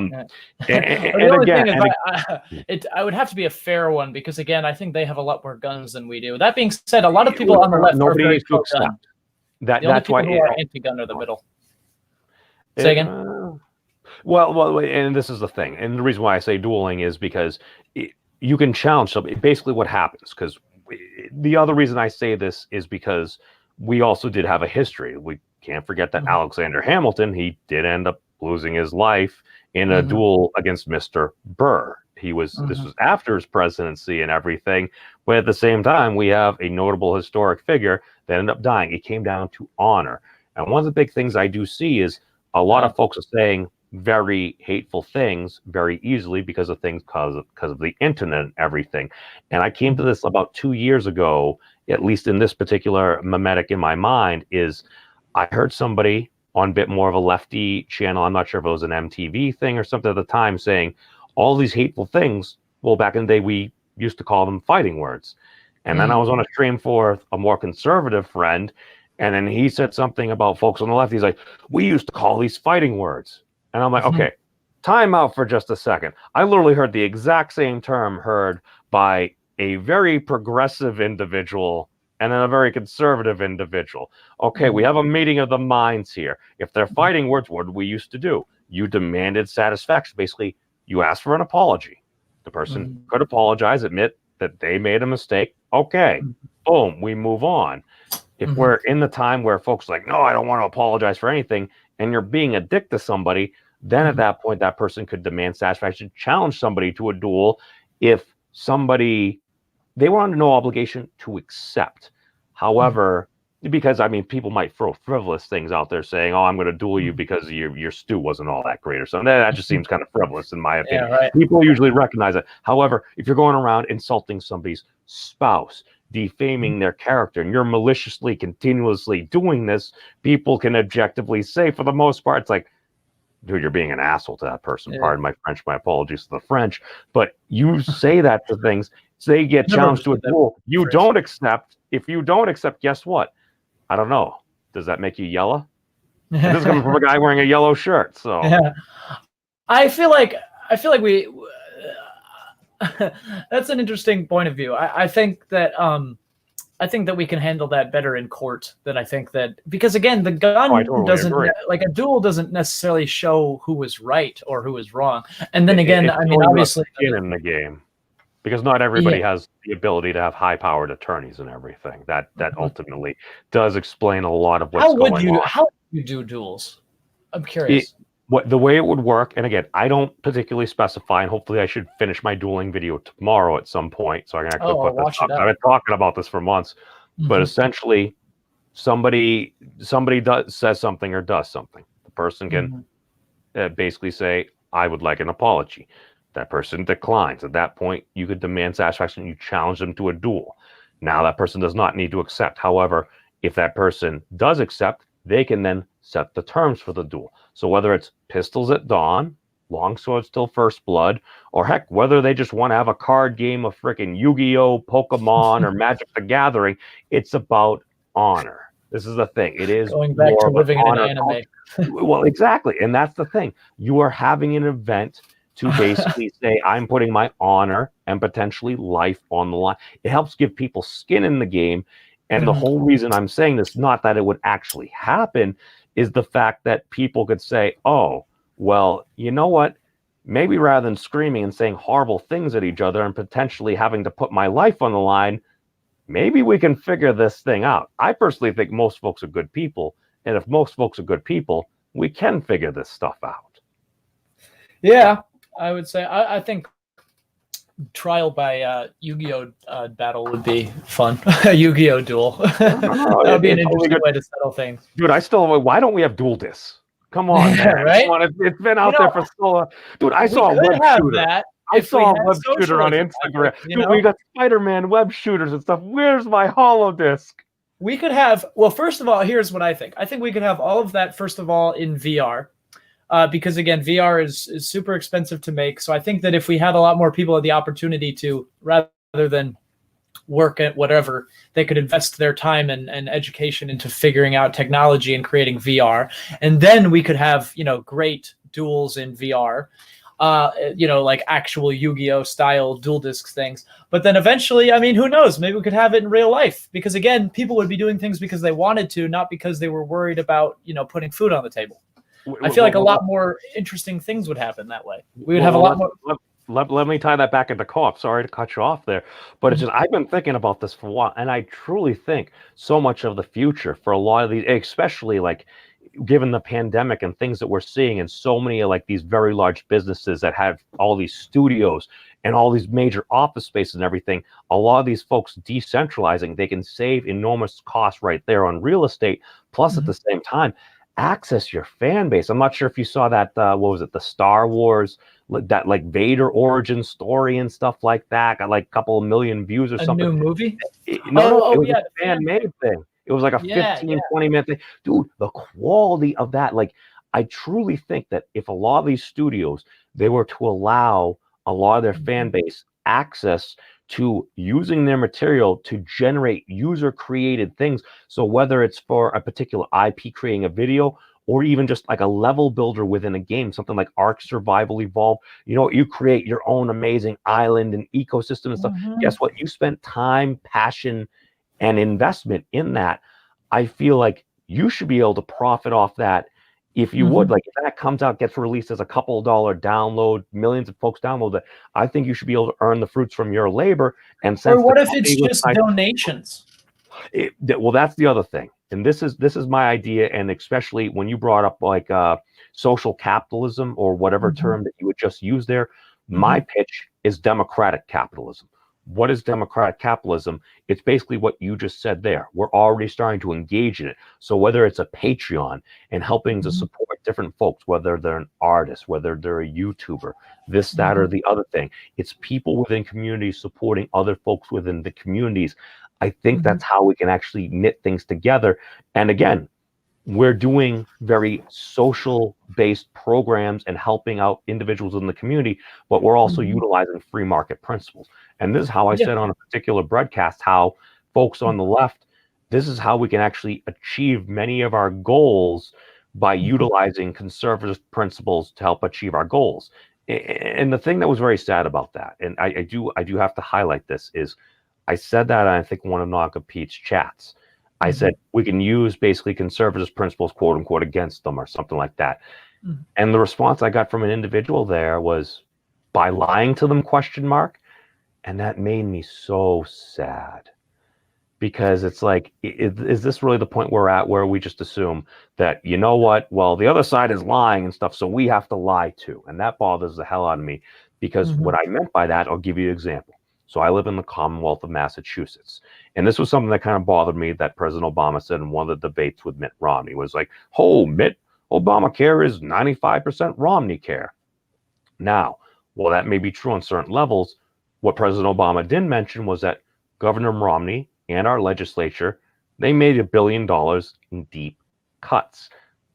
would have to be a fair one, because again, I think they have a lot more guns than we do. That being said, a lot of people on the left are very pro-gun. That's why people who are anti-gun are the middle. Say again? Well, and this is the thing, and the reason why I say dueling is because you can challenge somebody. Basically, what happens, because the other reason I say this is because we also did have a history. We can't forget that Alexander Hamilton, he did end up losing his life in a duel against Mr. Burr. This was after his presidency and everything, but at the same time, we have a notable historic figure that ended up dying. It came down to honor. And one of the big things I do see is a lot of folks are saying very hateful things very easily because of the internet and everything. And I came to this about 2 years ago, at least in this particular mimetic in my mind, is I heard somebody on a bit more of a lefty channel, I'm not sure if it was an MTV thing or something at the time, saying all these hateful things. Well, back in the day, we used to call them fighting words. And then I was on a stream for a more conservative friend, and then he said something about folks on the left. He's like, we used to call these fighting words. And I'm like, okay, time out for just a second. I literally heard the exact same term heard by a very progressive individual and then a very conservative individual. Okay, we have a meeting of the minds here. If they're fighting words, what did we used to do? You demanded satisfaction. Basically, you asked for an apology. The person could apologize, admit that they made a mistake. Okay, boom, we move on. If we're in the time where folks are like, no, I don't want to apologize for anything, and you're being a dick to somebody, then at that point, that person could demand satisfaction, challenge somebody to a duel if they were under no obligation to accept. However, because, I mean, people might throw frivolous things out there saying, oh, I'm going to duel you because your stew wasn't all that great or something. That just seems kind of frivolous in my opinion. Yeah, right. People usually recognize it. However, if you're going around insulting somebody's spouse, defaming their character, and you're maliciously, continuously doing this, people can objectively say, for the most part, it's like, dude, you're being an asshole to that person. Yeah. Pardon my French, my apologies to the French. But you say that to things, so they get challenged to a duel. You don't accept. If you don't accept, guess what? I don't know. Does that make you yellow? This is coming from a guy wearing a yellow shirt. So yeah. I feel like we that's an interesting point of view. I think that we can handle that better in court than I think that, because again, the gun doesn't like a duel doesn't necessarily show who was right or who was wrong. And then again, I mean, obviously in the game, because not everybody has the ability to have high-powered attorneys and everything. That ultimately does explain a lot of what's going on. How would you do duels? I'm curious. The way it would work, and again, I don't particularly specify, and hopefully I should finish my dueling video tomorrow at some point, so I can actually put this up. I've been talking about this for months, but essentially, somebody says something or does something. The person can basically say, I would like an apology. That person declines. At that point, you could demand satisfaction. You challenge them to a duel. Now, that person does not need to accept. However, if that person does accept, they can then set the terms for the duel. So whether it's pistols at dawn, long swords till first blood, or heck, whether they just want to have a card game of freaking Yu-Gi-Oh, Pokemon, or Magic the Gathering, it's about honor. This is the thing. It is going back to living in an anime. Well, exactly. And that's the thing. You are having an event to basically say, I'm putting my honor and potentially life on the line. It helps give people skin in the game. And the whole reason I'm saying this, not that it would actually happen, is the fact that people could say, oh, well, you know what? Maybe rather than screaming and saying horrible things at each other and potentially having to put my life on the line, maybe we can figure this thing out. I personally think most folks are good people. And if most folks are good people, we can figure this stuff out. Yeah, I would say, I think trial by Yu-Gi-Oh battle would be fun. A Yu-Gi-Oh duel. That would be an interesting way to settle things. Dude, why don't we have dual discs? Come on, man. Right? It's been out there for so long. Dude, I saw a web shooter. I saw a web shooter on Instagram. Dude, we got Spider-Man web shooters and stuff. Where's my holo disc? We could have, well, first of all, here's what I think. I think we could have all of that, first of all, in VR. Because again, VR is super expensive to make. So I think that if we had a lot more people had the opportunity to, rather than work at whatever, they could invest their time and education into figuring out technology and creating VR. And then we could have, great duels in VR, like actual Yu-Gi-Oh style dual disc things. But then eventually, I mean, who knows? Maybe we could have it in real life, because again, people would be doing things because they wanted to, not because they were worried about, putting food on the table. I feel like a lot more interesting things would happen that way. We would have a lot more. Let me tie that back into co-op. Sorry to cut you off there, but it's just, I've been thinking about this for a while, and I truly think so much of the future for a lot of these, especially like given the pandemic and things that we're seeing, and so many of like these very large businesses that have all these studios and all these major office spaces and everything, a lot of these folks decentralizing, they can save enormous costs right there on real estate. Plus, at the same time, access your fan base. I'm not sure if you saw that, what was it, the Star Wars, that like Vader origin story and stuff like that, got like a couple of million views or A something. new movie? No, it was Yeah, a fan-made thing. It was like a yeah, 15, 20-minute thing. Dude, the quality of that, like, I truly think that if a lot of these studios, they were to allow a lot of their fan base access to using their material to generate user-created things. So whether it's for a particular IP creating a video, or even just like a level builder within a game, something like Ark Survival Evolved, you create your own amazing island and ecosystem and stuff. Guess what? You spent time, passion, and investment in that. I feel like you should be able to profit off that. If you would, like, if that comes out, gets released as a couple $1 download, millions of folks download it, I think you should be able to earn the fruits from your labor. And since or what if it's just donations? Well, that's the other thing, and this is my idea, and especially when you brought up like social capitalism or whatever term that you would just use there, my pitch is democratic capitalism. What is democratic capitalism? It's basically what you just said there. We're already starting to engage in it. So whether it's a Patreon and helping to support different folks, whether they're an artist, whether they're a YouTuber, this, that, or the other thing, it's people within communities supporting other folks within the communities. I think that's how we can actually knit things together. And again, we're doing very social-based programs and helping out individuals in the community, but we're also utilizing free market principles. And this is how I said on a particular broadcast, how folks on the left, this is how we can actually achieve many of our goals by utilizing conservative principles to help achieve our goals. And the thing that was very sad about that, and I do have to highlight this, is I said that on, I think, one of Naga Pete's chats. I said we can use basically conservative principles, quote unquote, against them or something like that. And the response I got from an individual there was, by lying to them, question mark. And that made me so sad, because it's like, is this really the point we're at, where we just assume that, you know what, well, the other side is lying and stuff, so we have to lie too. And that bothers the hell out of me, because what I meant by that, I'll give you an example. So I live in the Commonwealth of Massachusetts. And this was something that kind of bothered me that President Obama said in one of the debates with Mitt Romney, was like, oh, Mitt, Obamacare is 95% Romney care. Now, well, that may be true on certain levels. What President Obama didn't mention was that Governor Romney and our legislature, they made $1 billion in deep cuts.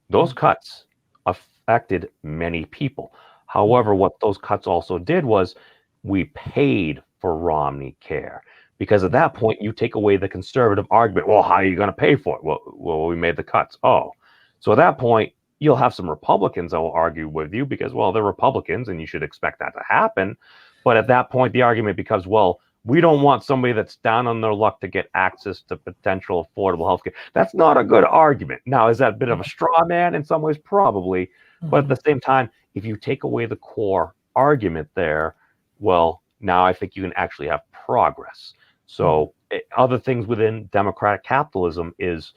Those cuts affected many people. However, what those cuts also did was we paid for Romney care, because at that point you take away the conservative argument. Well, how are you going to pay for it? Well, we made the cuts. Oh, so at that point you'll have some Republicans that will argue with you, because, well, they're Republicans and you should expect that to happen. But at that point the argument becomes, well, we don't want somebody that's down on their luck to get access to potential affordable health care. That's not a good argument. Now, is that a bit of a straw man? In some ways, probably. But at the same time, if you take away the core argument there, well, now I think you can actually have progress. So other things within democratic capitalism is,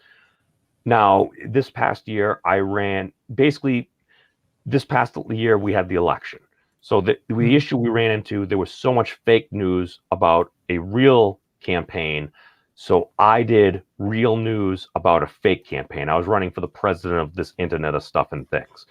now this past year I ran, basically this past year we had the election. So the issue we ran into, there was so much fake news about a real campaign. So I did real news about a fake campaign. I was running for the president of this Internet of Stuff and Things.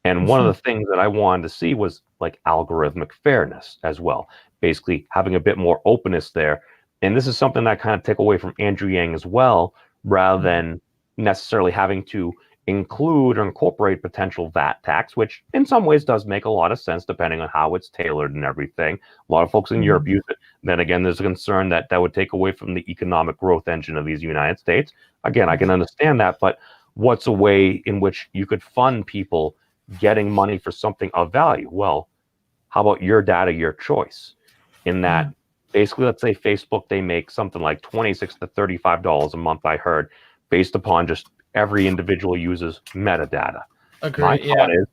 And one of the things that I wanted to see was like algorithmic fairness as well, basically having a bit more openness there. And this is something that I kind of take away from Andrew Yang as well, rather than necessarily having to include or incorporate potential VAT tax, which in some ways does make a lot of sense depending on how it's tailored and everything. A lot of folks in Europe use it. Then again, there's a concern that that would take away from the economic growth engine of these United States. Again, I can understand that, but what's a way in which you could fund people getting money for something of value? Well, how about your data, your choice? In that, basically, let's say Facebook, they make something like $26 to $35 a month, I heard, based upon just every individual uses metadata. My thought is,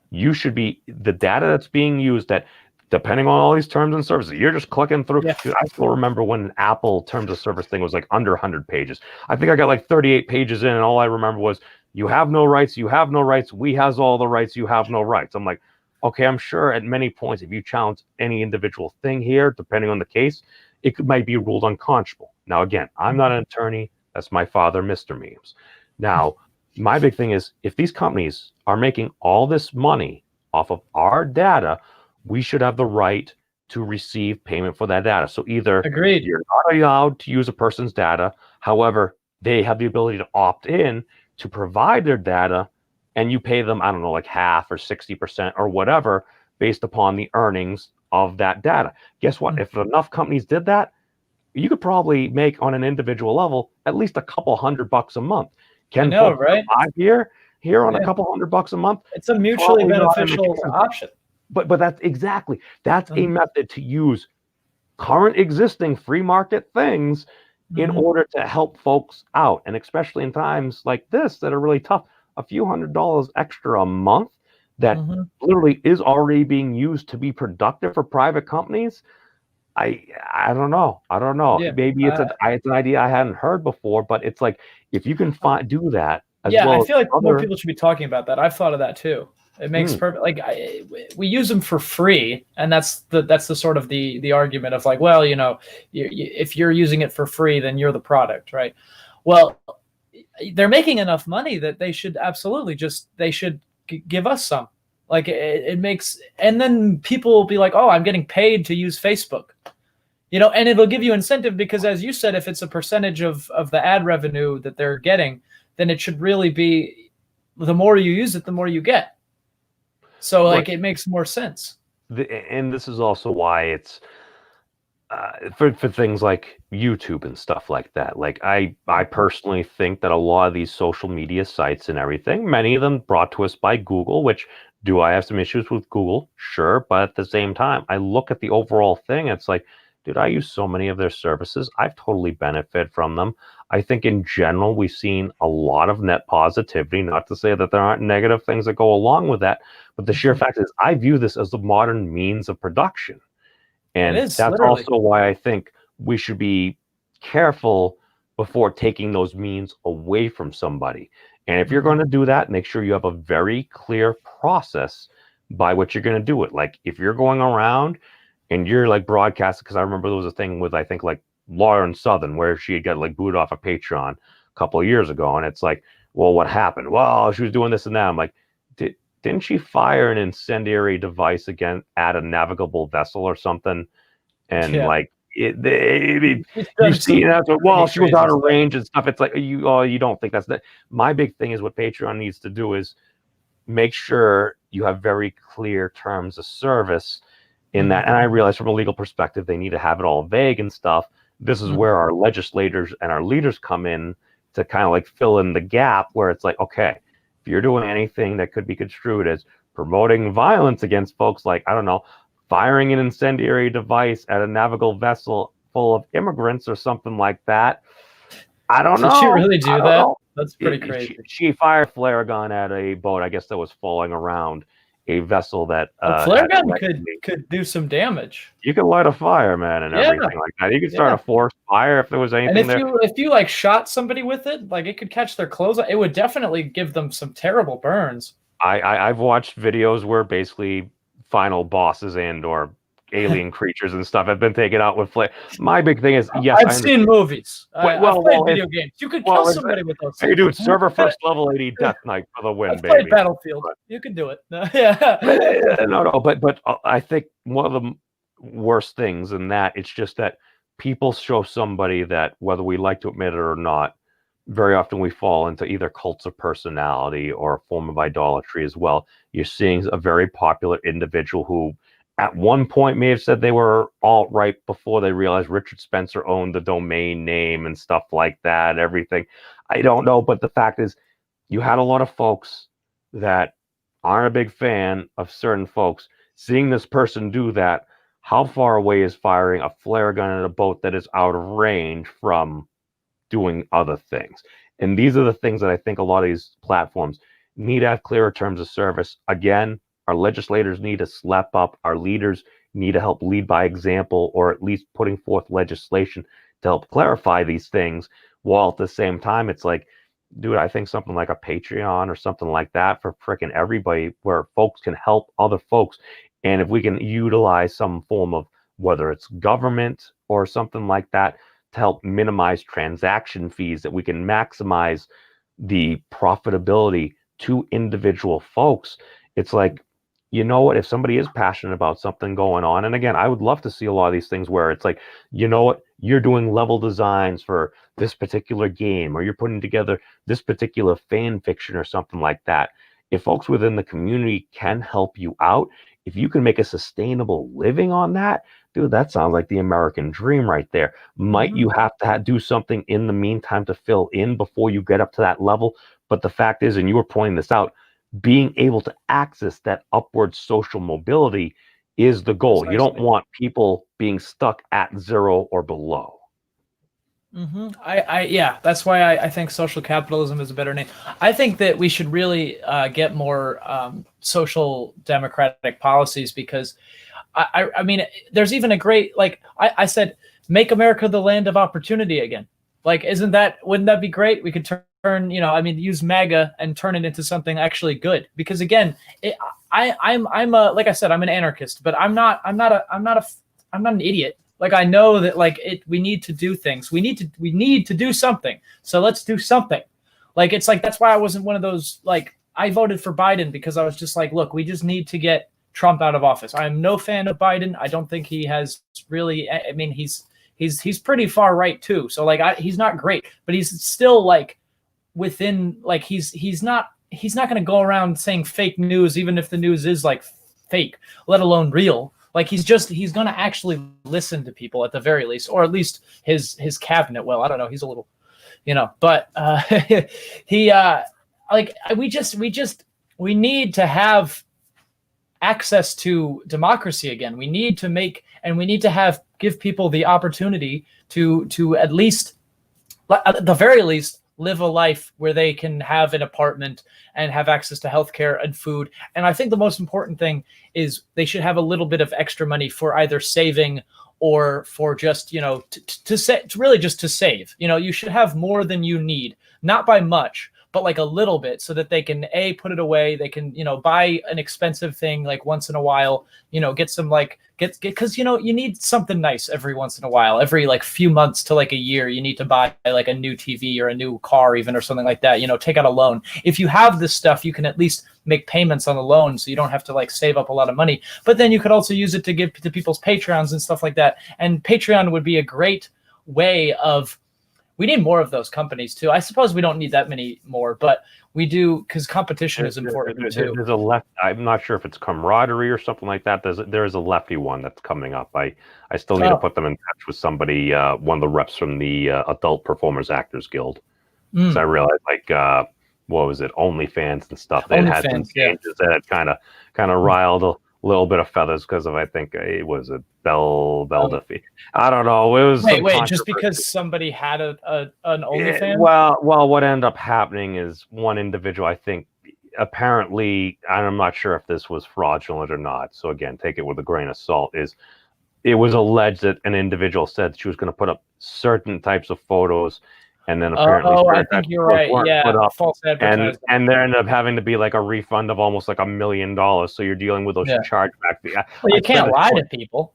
you should be, the data that's being used, that depending on all these terms and services, you're just clicking through. Dude, I still remember when an Apple terms of service thing was like under 100 pages. I think I got like 38 pages in, and all I remember was, you have no rights, you have no rights, we has all the rights, you have no rights. I'm like, okay, I'm sure at many points, if you challenge any individual thing here, depending on the case, it might be ruled unconscionable. Now, again, I'm not an attorney. That's my father, Mr. Memes. Now, my big thing is, if these companies are making all this money off of our data, we should have the right to receive payment for that data. So either Agreed. you're not allowed to use a person's data, however, they have the ability to opt in to provide their data, and you pay them, I don't know, like half or 60% or whatever, based upon the earnings of that data. Guess what? If enough companies did that, you could probably make, on an individual level, at least a couple $100 a month. Can folks right? survive here on a couple $100 a month? It's a mutually beneficial option. But that's a method to use current existing free market things in order to help folks out, and especially in times like this that are really tough. A few $100 extra a month that literally is already being used to be productive for private companies. I don't know. Yeah, maybe it's an idea I hadn't heard before, but it's like, if you can do that as well. I feel like more people should be talking about that. I've thought of that too. It makes perfect. Like we use them for free, and that's the sort of the argument of like, well, if you're using it for free, then you're the product, right? Well, they're making enough money that they should absolutely give us some. Like it makes, and then people will be like, oh, I'm getting paid to use Facebook, and it'll give you incentive, because as you said, if it's a percentage of the ad revenue that they're getting, then it should really be, the more you use it, the more you get. So like, it makes more sense. And this is also why it's for things like YouTube and stuff like that. Like I personally think that a lot of these social media sites and everything, many of them brought to us by Google, which, do I have some issues with Google? Sure. But at the same time, I look at the overall thing. It's like, dude, I use so many of their services. I've totally benefited from them. I think in general, we've seen a lot of net positivity, not to say that there aren't negative things that go along with that. But the sheer fact is, I view this as the modern means of production. And that's literally also why I think we should be careful before taking those means away from somebody. And if you're going to do that, make sure you have a very clear process by which you're going to do it. Like if you're going around and you're like broadcasting, because I remember there was a thing with, I think, like Lauren Southern, where she had got like booted off of Patreon a couple of years ago. And it's like, well, what happened? Well, she was doing this and that. I'm like, didn't she fire an incendiary device again at a navigable vessel or something? And like, you see, that's what, well, she was out of range and stuff. It's like, you don't think that's that. My big thing is, what Patreon needs to do is make sure you have very clear terms of service in that. And I realize from a legal perspective, they need to have it all vague and stuff. This is where our legislators and our leaders come in to kind of like fill in the gap, where it's like, okay, if you're doing anything that could be construed as promoting violence against folks, like, I don't know, firing an incendiary device at a navigable vessel full of immigrants or something like that, I don't know. Did she really do that? That's pretty crazy. She fired a flare gun at a boat, I guess, that was falling around a vessel that a flare gun could do some damage. You could light a fire, man, and everything like that. You could start a forest fire if there was anything. And if you like shot somebody with it, like it could catch their clothes. It would definitely give them some terrible burns. I've watched videos where basically final bosses and or alien creatures and stuff have been taken out with flare. My big thing is, yes, I've seen movies. I've played video games. You could kill somebody with those. Hey, dude, server first level 80 Death Knight for the win, I've baby. played Battlefield. You can do it. No, but I think one of the worst things in that, it's just that people show somebody that, whether we like to admit it or not, very often we fall into either cults of personality or a form of idolatry as well. You're seeing a very popular individual who at one point may have said they were alt-right before they realized Richard Spencer owned the domain name and stuff like that, everything. I don't know, but the fact is, you had a lot of folks that aren't a big fan of certain folks. Seeing this person do that, how far away is firing a flare gun at a boat that is out of range from doing other things? And these are the things that I think a lot of these platforms need to have clearer terms of service. Again, our legislators need to slap up. Our leaders need to help lead by example, or at least putting forth legislation to help clarify these things. While at the same time, it's like, dude, I think something like a Patreon or something like that for frickin' everybody, where folks can help other folks. And if we can utilize some form of, whether it's government or something like that, to help minimize transaction fees, that we can maximize the profitability to individual folks, it's like, you know what, if somebody is passionate about something going on, and again, I would love to see a lot of these things where it's like, you know what, you're doing level designs for this particular game, or you're putting together this particular fan fiction or something like that. If folks within the community can help you out, if you can make a sustainable living on that, dude, that sounds like the American dream right there. Might you have to do something in the meantime to fill in before you get up to that level? But the fact is, and you were pointing this out, being able to access that upward social mobility is the goal. Precisely. You don't want people being stuck at 0 or below. Yeah, that's why I think social capitalism is a better name. I think that we should really get more social democratic policies, because I mean, there's even a great, like I said, make America the land of opportunity again. Like, wouldn't that be great? We could turn, use MAGA and turn it into something actually good. Because again, I'm like I said, I'm an anarchist, but I'm not an idiot. Like, I know that we need to do things. We need to do something. So let's do something. Like, it's like, that's why I wasn't one of those, like, I voted for Biden, because I was just like, look, we just need to get Trump out of office. I'm no fan of Biden. I don't think he has really, I mean, he's pretty far right too. So like, he's not great, but he's still like within, like, he's not going to go around saying fake news, even if the news is like fake, let alone real. Like, he's going to actually listen to people at the very least, or at least his cabinet. Well, I don't know. He's a little, but we need to have access to democracy again. We need to give people the opportunity to at least, at the very least, live a life where they can have an apartment and have access to healthcare and food. And I think the most important thing is they should have a little bit of extra money for either saving or for just, really just to save. You should have more than you need, not by much, but like a little bit, so that they can put it away. They can, buy an expensive thing like once in a while, get some because you need something nice every once in a while, every like few months to like a year. You need to buy like a new TV or a new car even, or something like that. Take out a loan. If you have this stuff, you can at least make payments on the loan, so you don't have to like save up a lot of money. But then you could also use it to give to people's Patreons and stuff like that. And Patreon would be a great way of. We need more of those companies too. I suppose we don't need that many more, but we do, because competition is important too. There's a left. I'm not sure if it's camaraderie or something like that. There is a lefty one that's coming up. I still need to put them in touch with somebody, one of the reps from the Adult Performers Actors Guild. So I realized, like, what was it, OnlyFans and stuff. They had some changes that had kind of riled a little bit of feathers, because of, I think it was a Bell Duffy. I don't know. It was wait, just because somebody had an OnlyFans? Well, what ended up happening is one individual, I think, apparently, I'm not sure if this was fraudulent or not. So again, take it with a grain of salt. It was alleged that an individual said she was going to put up certain types of photos, and then apparently, I think you're right. Yeah, false advertising. And there ended up having to be like a refund of almost like $1 million. So you're dealing with those chargeback. Well, you can't lie to people.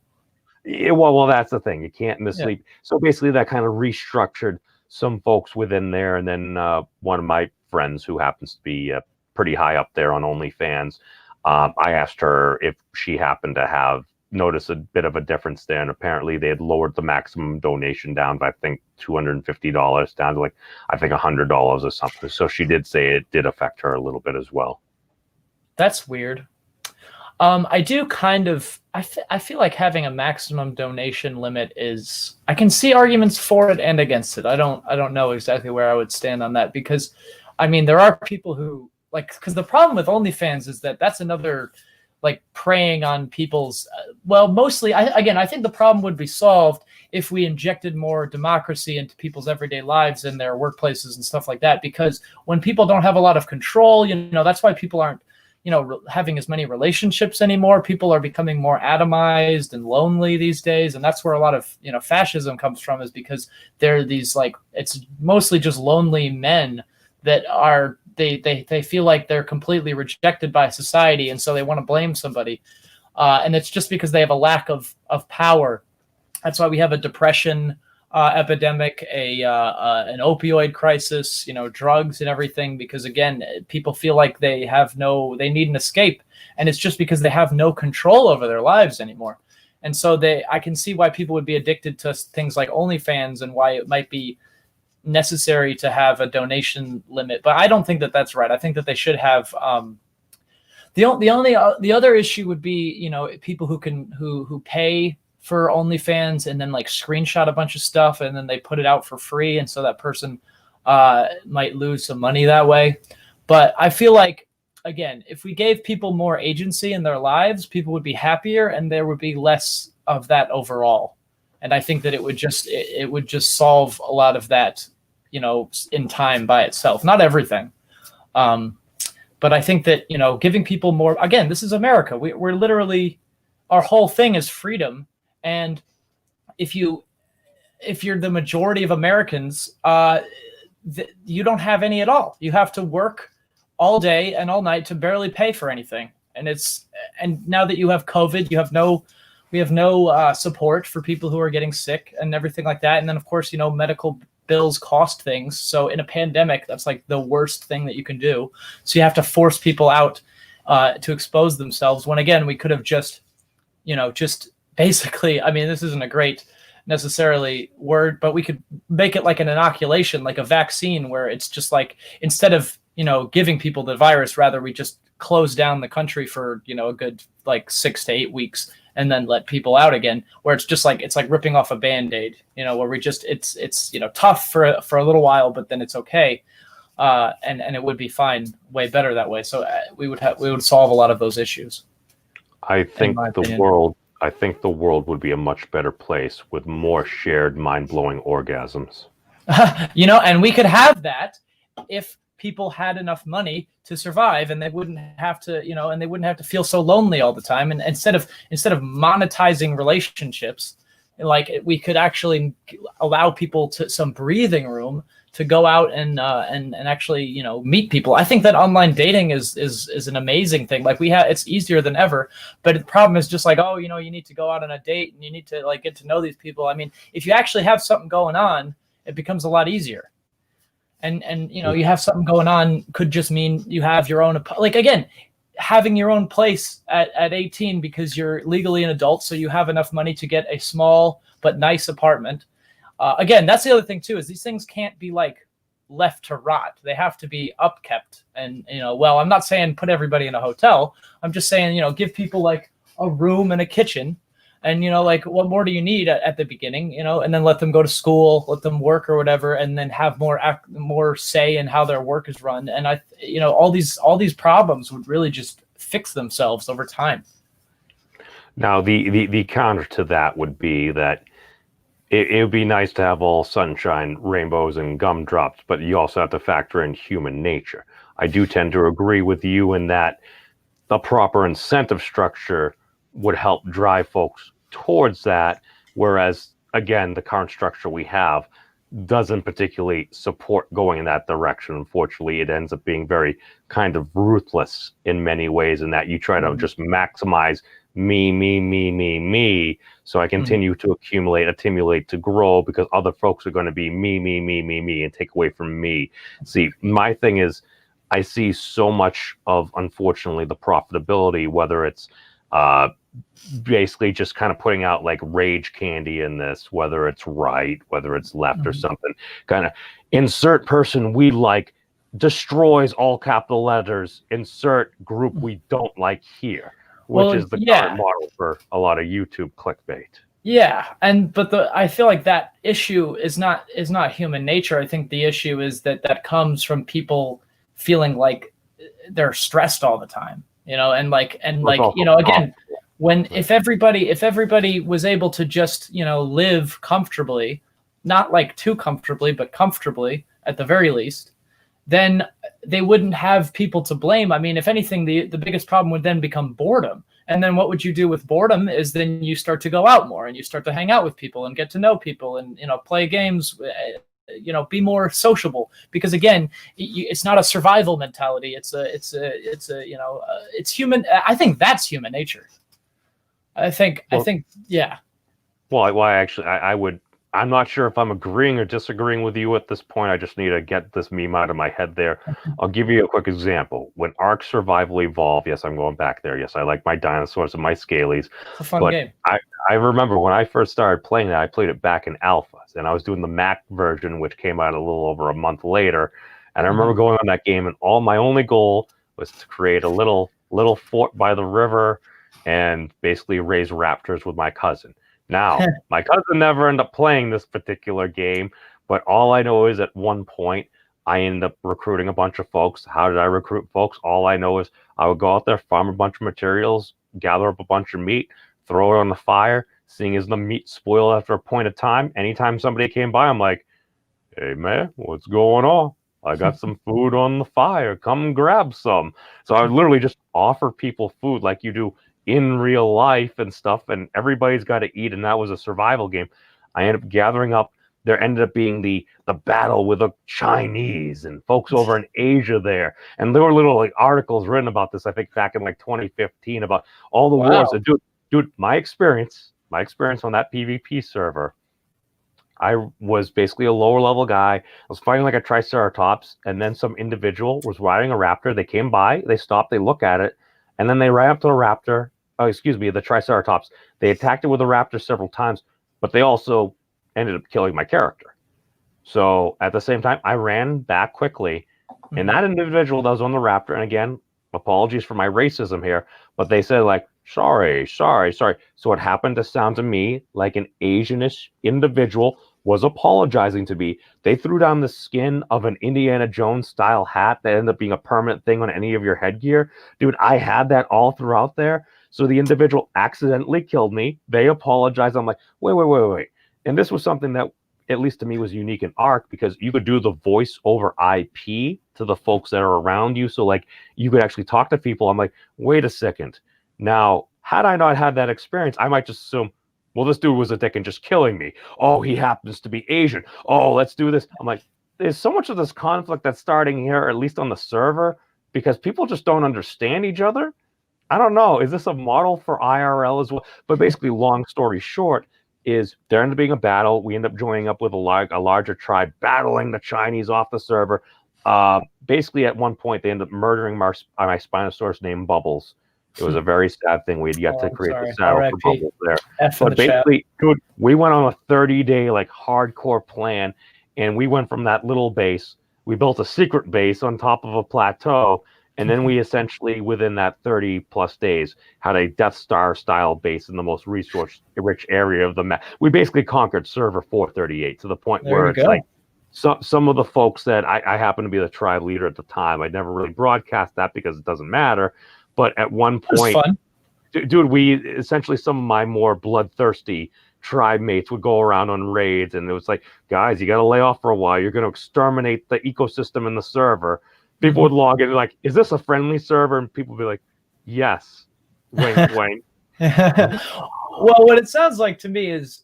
Yeah, well, that's the thing. You can't mislead. Yeah. So basically, that kind of restructured some folks within there. And then one of my friends, who happens to be pretty high up there on OnlyFans, I asked her if she happened to have noticed a bit of a difference there. And apparently, they had lowered the maximum donation down by, I think, $250 down to like, I think, $100 or something. So she did say it did affect her a little bit as well. That's weird. I do kind of. I feel like having a maximum donation limit is. I can see arguments for it and against it. I don't know exactly where I would stand on that, because, I mean, there are people who like, because the problem with OnlyFans is that that's another, like, preying on people's. Well, mostly, I think the problem would be solved if we injected more democracy into people's everyday lives and their workplaces and stuff like that. Because when people don't have a lot of control, that's why people aren't. Having as many relationships anymore. People are becoming more atomized and lonely these days. And that's where a lot of, fascism comes from, is because they're these, like, it's mostly just lonely men that are, they feel like they're completely rejected by society. And so they want to blame somebody. And it's just because they have a lack of power. That's why we have a depression. epidemic, an opioid crisis, drugs and everything, because again, people feel like they need an escape, and it's just because they have no control over their lives anymore. And so I can see why people would be addicted to things like OnlyFans, and why it might be necessary to have a donation limit. But I don't think that that's right. I think that they should have, the other issue would be, people who pay for OnlyFans and then like screenshot a bunch of stuff and then they put it out for free, and so that person might lose some money that way. But I feel like, again, if we gave people more agency in their lives, people would be happier and there would be less of that overall. And I think that it would just solve a lot of that, in time by itself. Not everything. But I think that, giving people more, again, this is America. We're literally, our whole thing is freedom. And if you're the majority of Americans, you don't have any at all. You have to work all day and all night to barely pay for anything. And now that you have COVID, we have no support for people who are getting sick and everything like that. And then of course, medical bills cost things. So in a pandemic, that's like the worst thing that you can do. So you have to force people out to expose themselves, when again, we could have just basically, I mean, this isn't a great necessarily word, but we could make it like an inoculation, like a vaccine, where it's just like, instead of, giving people the virus, rather we just close down the country for, a good like 6 to 8 weeks and then let people out again, where it's just like, it's like ripping off a Band-Aid, where we just, it's tough for a little while, but then it's okay. And it would be fine, way better that way. So we would solve a lot of those issues. I think the world would be a much better place with more shared mind-blowing orgasms. And we could have that if people had enough money to survive, and they wouldn't have to, feel so lonely all the time. And instead of monetizing relationships, like, we could actually allow people some breathing room to go out and actually, meet people. I think that online dating is an amazing thing. Like, it's easier than ever, but the problem is just like, you need to go out on a date and you need to like get to know these people. I mean, if you actually have something going on, it becomes a lot easier. And you have something going on could just mean you have your own, like, again, having your own place at 18 because you're legally an adult, so you have enough money to get a small but nice apartment. Again, that's the other thing too, is these things can't be like left to rot. They have to be upkept. And, well, I'm not saying put everybody in a hotel. I'm just saying, give people like a room and a kitchen. And, like, what more do you need at the beginning, and then let them go to school, let them work or whatever, and then have more say in how their work is run. And all these problems would really just fix themselves over time. Now, the counter to that would be that it would be nice to have all sunshine, rainbows, and gumdrops, but you also have to factor in human nature. I do tend to agree with you in that the proper incentive structure would help drive folks towards that, whereas, again, the current structure we have doesn't particularly support going in that direction. Unfortunately, it ends up being very kind of ruthless in many ways, in that you try to just maximize me, so I continue to accumulate to grow, because other folks are going to be me, and take away from me. See, my thing is, I see so much of, unfortunately, the profitability, whether it's basically just kind of putting out like rage candy in this, whether it's right, whether it's left or something, kind of insert person we like destroys all capital letters, insert group we don't like here, which is the current model for a lot of YouTube clickbait. Yeah, but I feel like that issue is not human nature. I think the issue is that comes from people feeling like they're stressed all the time, and again, if everybody was able to just, live comfortably, not like too comfortably, but comfortably at the very least, then they wouldn't have people to blame. I mean, if anything, the biggest problem would then become boredom. And then what would you do with boredom is then you start to go out more and you start to hang out with people and get to know people and, play games, be more sociable, because again, it's not a survival mentality. It's human. I think that's human nature. I think, yeah. Well, actually, I would I'm not sure if I'm agreeing or disagreeing with you at this point. I just need to get this meme out of my head there. I'll give you a quick example. When Ark Survival Evolved, yes, I'm going back there. Yes, I like my dinosaurs and my scalies. It's a fun game. I remember when I first started playing that, I played it back in alpha, and I was doing the Mac version, which came out a little over a month later. And I remember going on that game, and my only goal was to create a little fort by the river and basically raise raptors with my cousin. Now, my cousin never ended up playing this particular game, but all I know is at one point, I ended up recruiting a bunch of folks. How did I recruit folks? All I know is I would go out there, farm a bunch of materials, gather up a bunch of meat, throw it on the fire. Seeing as the meat spoiled after a point of time, anytime somebody came by, I'm like, hey, man, what's going on? I got some food on the fire. Come grab some. So I would literally just offer people food like you do in real life and stuff, and everybody's got to eat, and that was a survival game. I ended up gathering up. There ended up being the battle with the Chinese and folks over in Asia there, and there were little like articles written about this. I think back in like 2015 about all the wars. And dude, my experience on that PvP server. I was basically a lower level guy. I was fighting like a Triceratops, and then some individual was riding a raptor. They came by, they stopped, they look at it, and then they ran up to the raptor. Oh, excuse me, the Triceratops. They attacked it with a raptor several times, but they also ended up killing my character. So at the same time, I ran back quickly, and that individual that was on the raptor, and again, apologies for my racism here, but they said like, sorry. So what happened to sound to me like an Asianish individual was apologizing to me. They threw down the skin of an Indiana Jones style hat that ended up being a permanent thing on any of your headgear. Dude, I had that all throughout there. So the individual accidentally killed me. They apologized. I'm like, wait. And this was something that, at least to me, was unique in Ark, because you could do the voice over IP to the folks that are around you. So like you could actually talk to people. I'm like, wait a second. Now, had I not had that experience, I might just assume, well, this dude was a dick and just killing me. Oh, he happens to be Asian. Oh, let's do this. I'm like, there's so much of this conflict that's starting here, at least on the server, because people just don't understand each other. I don't know. Is this a model for IRL as well? But basically, long story short, is there ended up being a battle. We end up joining up with a larger tribe, battling the Chinese off the server. Basically, at one point, they ended up murdering my Spinosaurus named Bubbles. It was a very sad thing. We had yet to create the saddle for Bubbles there. But basically, dude, we went on a 30-day like hardcore plan, and we went from that little base. We built a secret base on top of a plateau, and then we essentially, within that 30 plus days, had a Death Star style base in the most resource-rich area of the map. We basically conquered server 438 to the point where it's like some of the folks that I happen to be the tribe leader at the time. I never really broadcast that because it doesn't matter. But at one point, dude, we essentially, some of my more bloodthirsty tribe mates would go around on raids, and it was like, guys, you got to lay off for a while. You're going to exterminate the ecosystem in the server. People would log in like, is this a friendly server? And people would be like, yes. Wink, wink. Well, what it sounds like to me is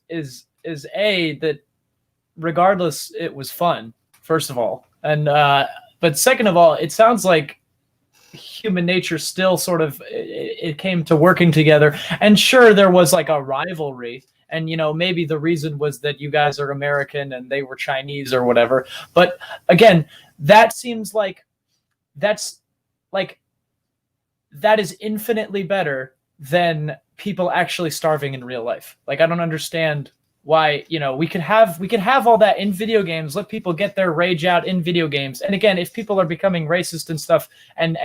that regardless, it was fun, first of all. And but second of all, it sounds like human nature still sort of it came to working together. And sure, there was like a rivalry, and maybe the reason was that you guys are American and they were Chinese or whatever. But again, that seems like that is infinitely better than people actually starving in real life. Like, I don't understand why we could have all that in video games, let people get their rage out in video games. And again, if people are becoming racist and stuff and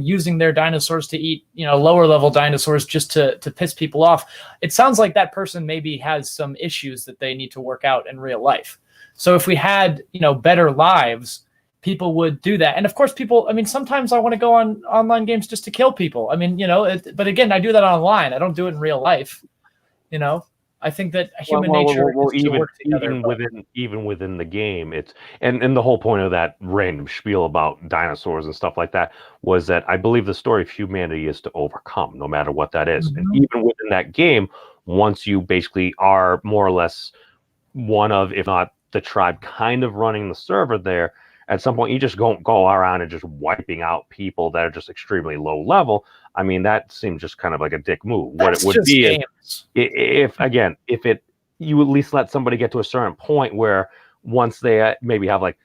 using their dinosaurs to eat lower level dinosaurs just to piss people off, it sounds like that person maybe has some issues that they need to work out in real life. So if we had better lives, people would do that. And of course, people, sometimes I want to go on online games just to kill people. But again, I do that online. I don't do it in real life. I think that human nature is to work together. Even within the game, it's and the whole point of that random spiel about dinosaurs and stuff like that was that I believe the story of humanity is to overcome, no matter what that is. And even within that game, once you basically are more or less one of, if not the tribe, kind of running the server there, at some point you just don't go around and just wiping out people that are just extremely low level. That seems just kind of like a dick move. What it would be is, if you at least let somebody get to a certain point where once they maybe have like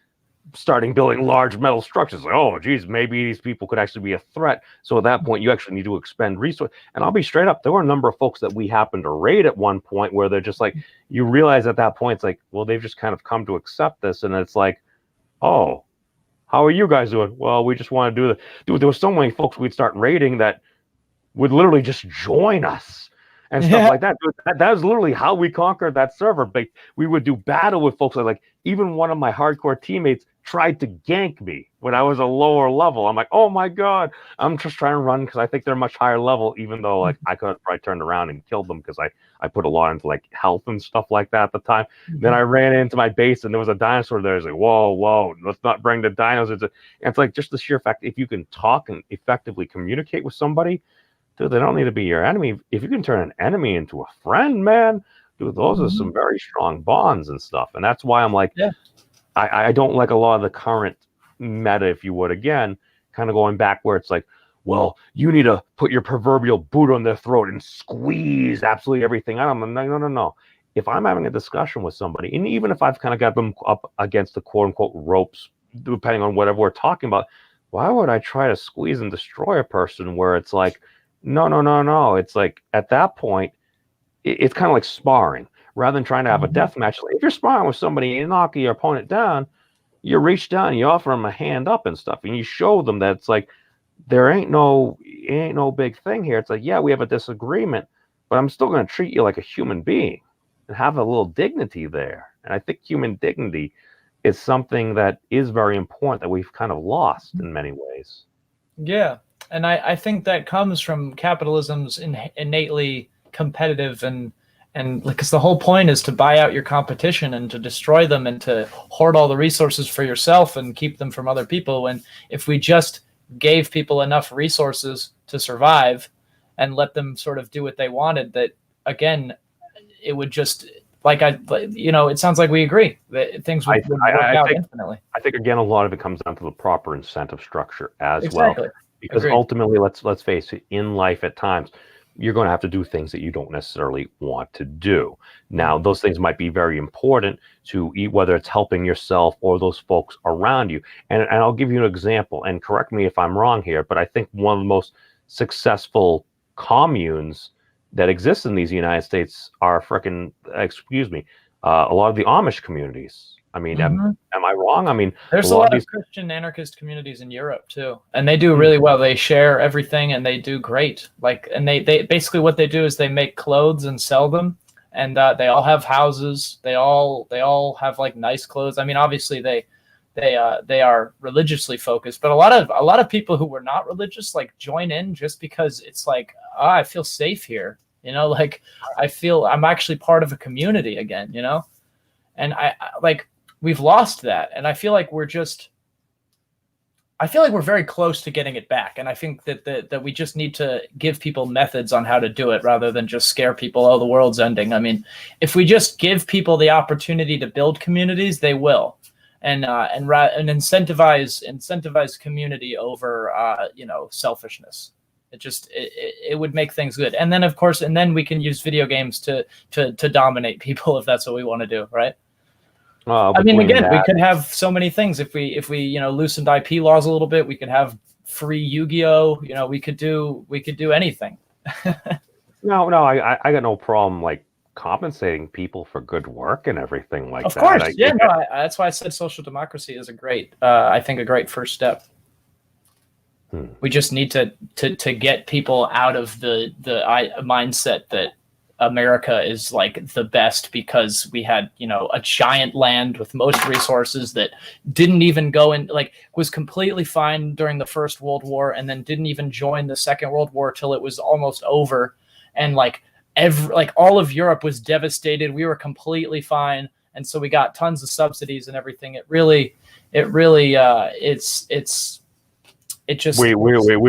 starting building large metal structures, like, oh geez, maybe these people could actually be a threat. So at that point you actually need to expend resources. And I'll be straight up, there were a number of folks that we happened to raid at one point where they're just like, you realize at that point it's like, well, they've just kind of come to accept this, and it's like, oh, how are you guys doing? Well, we just want to do the dude. There was so many folks we'd start raiding that would literally just join us and stuff like that. That was literally how we conquered that server. But we would do battle with folks like even one of my hardcore teammates tried to gank me when I was a lower level. I'm like, oh my god, I'm just trying to run because I think they're much higher level, even though like I could have probably turned around and killed them because I put a lot into like health and stuff like that at the time. Then I ran into my base and there was a dinosaur there. It's like, whoa, let's not bring the dinos into. And it's like just the sheer fact, if you can talk and effectively communicate with somebody, dude, they don't need to be your enemy. If you can turn an enemy into a friend, man, dude, those are some very strong bonds and stuff. And that's why I'm like, I don't like a lot of the current meta, if you would, again, kind of going back where it's like, well, you need to put your proverbial boot on their throat and squeeze absolutely everything out of them. No. If I'm having a discussion with somebody, and even if I've kind of got them up against the quote unquote ropes, depending on whatever we're talking about, why would I try to squeeze and destroy a person where it's like, no. It's like at that point, it's kind of like sparring rather than trying to have a death match. If you're sparring with somebody and you knock your opponent down, you reach down, you offer them a hand up and stuff, and you show them that it's like there ain't no big thing here. It's like, yeah, we have a disagreement, but I'm still going to treat you like a human being and have a little dignity there. And I think human dignity is something that is very important that we've kind of lost in many ways. Yeah. And I think that comes from capitalism's innately competitive and because the whole point is to buy out your competition and to destroy them and to hoard all the resources for yourself and keep them from other people. When if we just gave people enough resources to survive and let them sort of do what they wanted, that again, it would just it sounds like we agree that things would work out infinitely. I think again, a lot of it comes down to the proper incentive structure as well. Because ultimately, let's face it, in life at times, you're going to have to do things that you don't necessarily want to do. Now, those things might be very important to eat, whether it's helping yourself or those folks around you. And I'll give you an example, and correct me if I'm wrong here, but I think one of the most successful communes that exist in these United States are a lot of the Amish communities. I mean, am I wrong? I mean, there's a lot of Christian anarchist communities in Europe too, and they do really well. They share everything, and they do great. And they basically what they do is they make clothes and sell them, and they all have houses. They all have like nice clothes. I mean, obviously they are religiously focused, but a lot of people who were not religious like join in just because it's like, I feel safe here. Like I feel I'm actually part of a community again. And I like. We've lost that, and I feel like we're very close to getting it back. And I think that we just need to give people methods on how to do it rather than just scare people. Oh, the world's ending. I mean, if we just give people the opportunity to build communities, they will, and incentivize community over selfishness. It would make things good. And then of course, we can use video games to dominate people if that's what we want to do, right? I mean, again, we could have so many things if we loosened IP laws a little bit. We could have free Yu-Gi-Oh. We could do anything. No, I got no problem like compensating people for good work and everything like that. Of course, that's why I said social democracy is a great first step. We just need to get people out of the mindset that America is like the best because we had, a giant land with most resources that didn't even go in, like was completely fine during the First World War and then didn't even join the Second World War till it was almost over. And all of Europe was devastated. We were completely fine. And so we got tons of subsidies and everything. We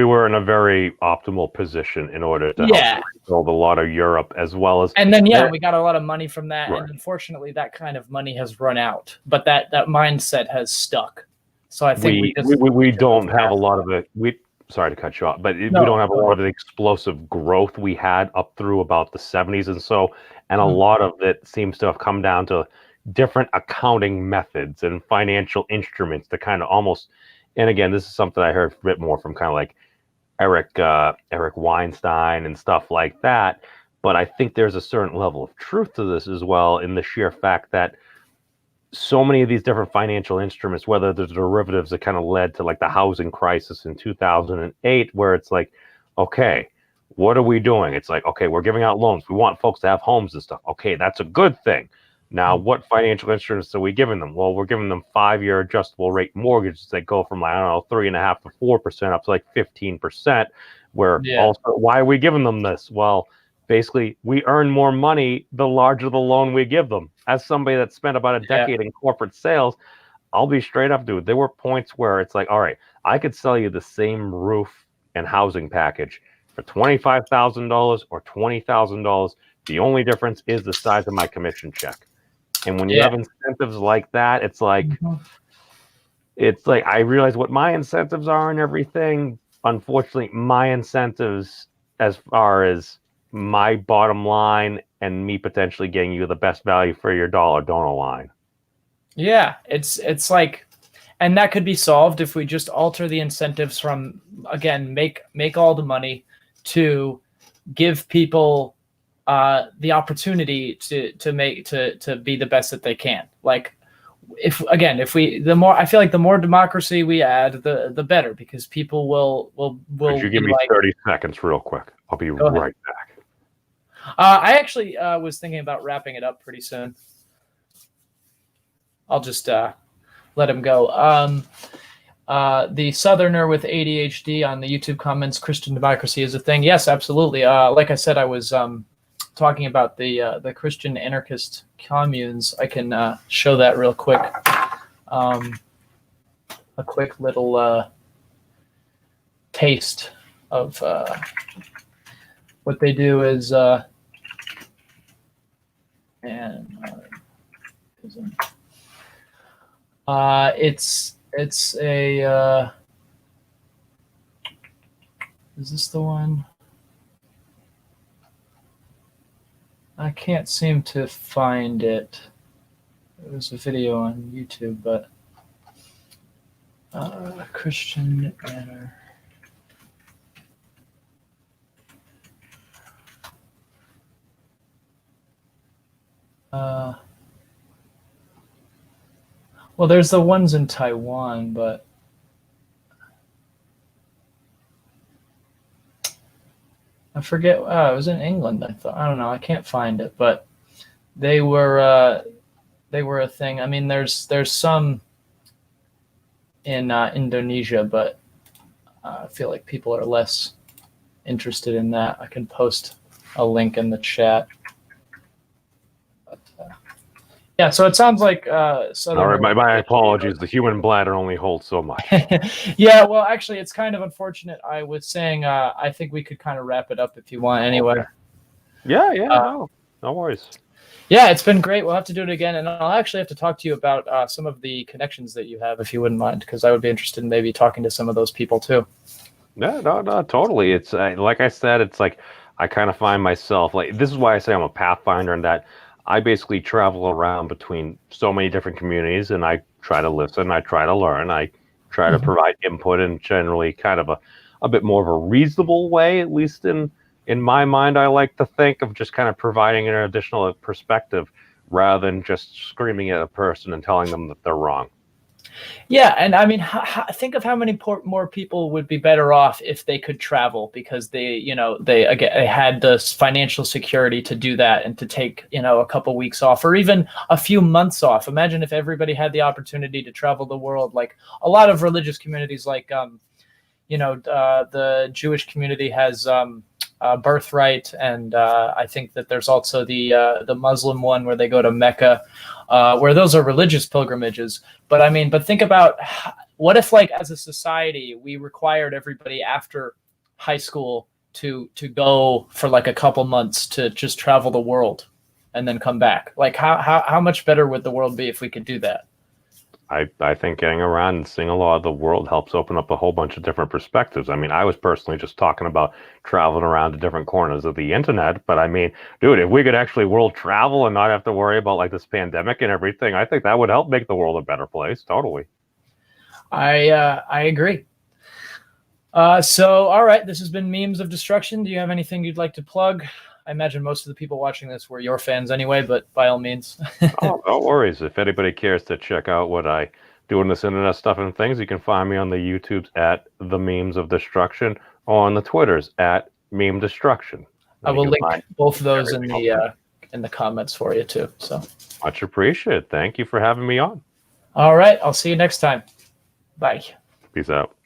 were in a very optimal position in order to help build a lot of Europe as well as, and then we got a lot of money from that, right. And unfortunately that kind of money has run out, but that mindset has stuck. So I think we don't have a lot of it. sorry to cut you off, but we No, don't have a go lot ahead. of the explosive growth we had up through about the 70s and so, and a lot of it seems to have come down to different accounting methods and financial instruments to kind of almost, and again, this is something I heard a bit more from kind of like Eric Weinstein and stuff like that. But I think there's a certain level of truth to this as well, in the sheer fact that so many of these different financial instruments, whether the derivatives that kind of led to like the housing crisis in 2008, where it's like, okay, what are we doing? It's like, okay, we're giving out loans. We want folks to have homes and stuff. Okay, that's a good thing. Now, what financial instruments are we giving them? Well, we're giving them 5-year adjustable rate mortgages that go from, I don't know, 3.5% to 4% up to like 15%. Where also, why are we giving them this? Well, basically, we earn more money the larger the loan we give them. As somebody that spent about a decade in corporate sales, I'll be straight up, dude. There were points where it's like, all right, I could sell you the same roof and housing package for $25,000 or $20,000. The only difference is the size of my commission check. And when you have incentives like that, it's like I realize what my incentives are and everything. Unfortunately, my incentives as far as my bottom line and me potentially getting you the best value for your dollar don't align. Yeah, it's like, and that could be solved if we just alter the incentives from, again, make all the money, to give people the opportunity to be the best that they can. Like, I feel like the more democracy we add, the better, because people will Could you give me 30 seconds real quick? I'll be right back. I actually was thinking about wrapping it up pretty soon. I'll just let him go. The Southerner with ADHD on the YouTube comments, Christian democracy is a thing. Yes, absolutely. Like I said, I was talking about the Christian anarchist communes. I can show that real quick. A quick little taste of what they do is it's a is this the one? I can't seem to find it. It was a video on YouTube, but Christian Anarchy. Well, there's the ones in Taiwan, but I forget. It was in England, I thought. I don't know. I can't find it, but they were a thing. I mean, there's some in Indonesia, but I feel like people are less interested in that. I can post a link in the chat. Yeah, so it sounds like all right, my apologies. The human bladder only holds so much. Yeah, well, actually, it's kind of unfortunate. I was saying I think we could kind of wrap it up if you want anyway. Okay. Yeah, no worries. Yeah, it's been great. We'll have to do it again, and I'll actually have to talk to you about some of the connections that you have, if you wouldn't mind, because I would be interested in maybe talking to some of those people too. No, totally. It's like I said, it's like I kind of find myself like, this is why I say I'm a pathfinder, and that I basically travel around between so many different communities, and I try to listen, I try to learn, I try to provide input in generally kind of a bit more of a reasonable way, at least in my mind. I like to think of just kind of providing an additional perspective rather than just screaming at a person and telling them that they're wrong. Yeah, and I mean, think of how many more people would be better off if they could travel, because they had the financial security to do that and to take a couple weeks off or even a few months off. Imagine if everybody had the opportunity to travel the world. Like a lot of religious communities, like the Jewish community has Birthright, and I think that there's also the Muslim one where they go to Mecca, where those are religious pilgrimages. But think about what if, like, as a society, we required everybody after high school to go for like a couple months to just travel the world and then come back. Like how much better would the world be if we could do that? I think getting around and seeing a lot of the world helps open up a whole bunch of different perspectives. I mean, I was personally just talking about traveling around to different corners of the internet, but I mean, dude, if we could actually world travel and not have to worry about like this pandemic and everything, I think that would help make the world a better place. Totally. I agree. So, all right, this has been Memes of Destruction. Do you have anything you'd like to plug? I imagine most of the people watching this were your fans anyway, but by all means. Oh, no worries. If anybody cares to check out what I do in this internet stuff and things, you can find me on the YouTubes at the Memes of Destruction or on the Twitters at Meme Destruction. I will link both of those in the comments for you too. So much appreciated. Thank you for having me on. All right, I'll see you next time. Bye. Peace out.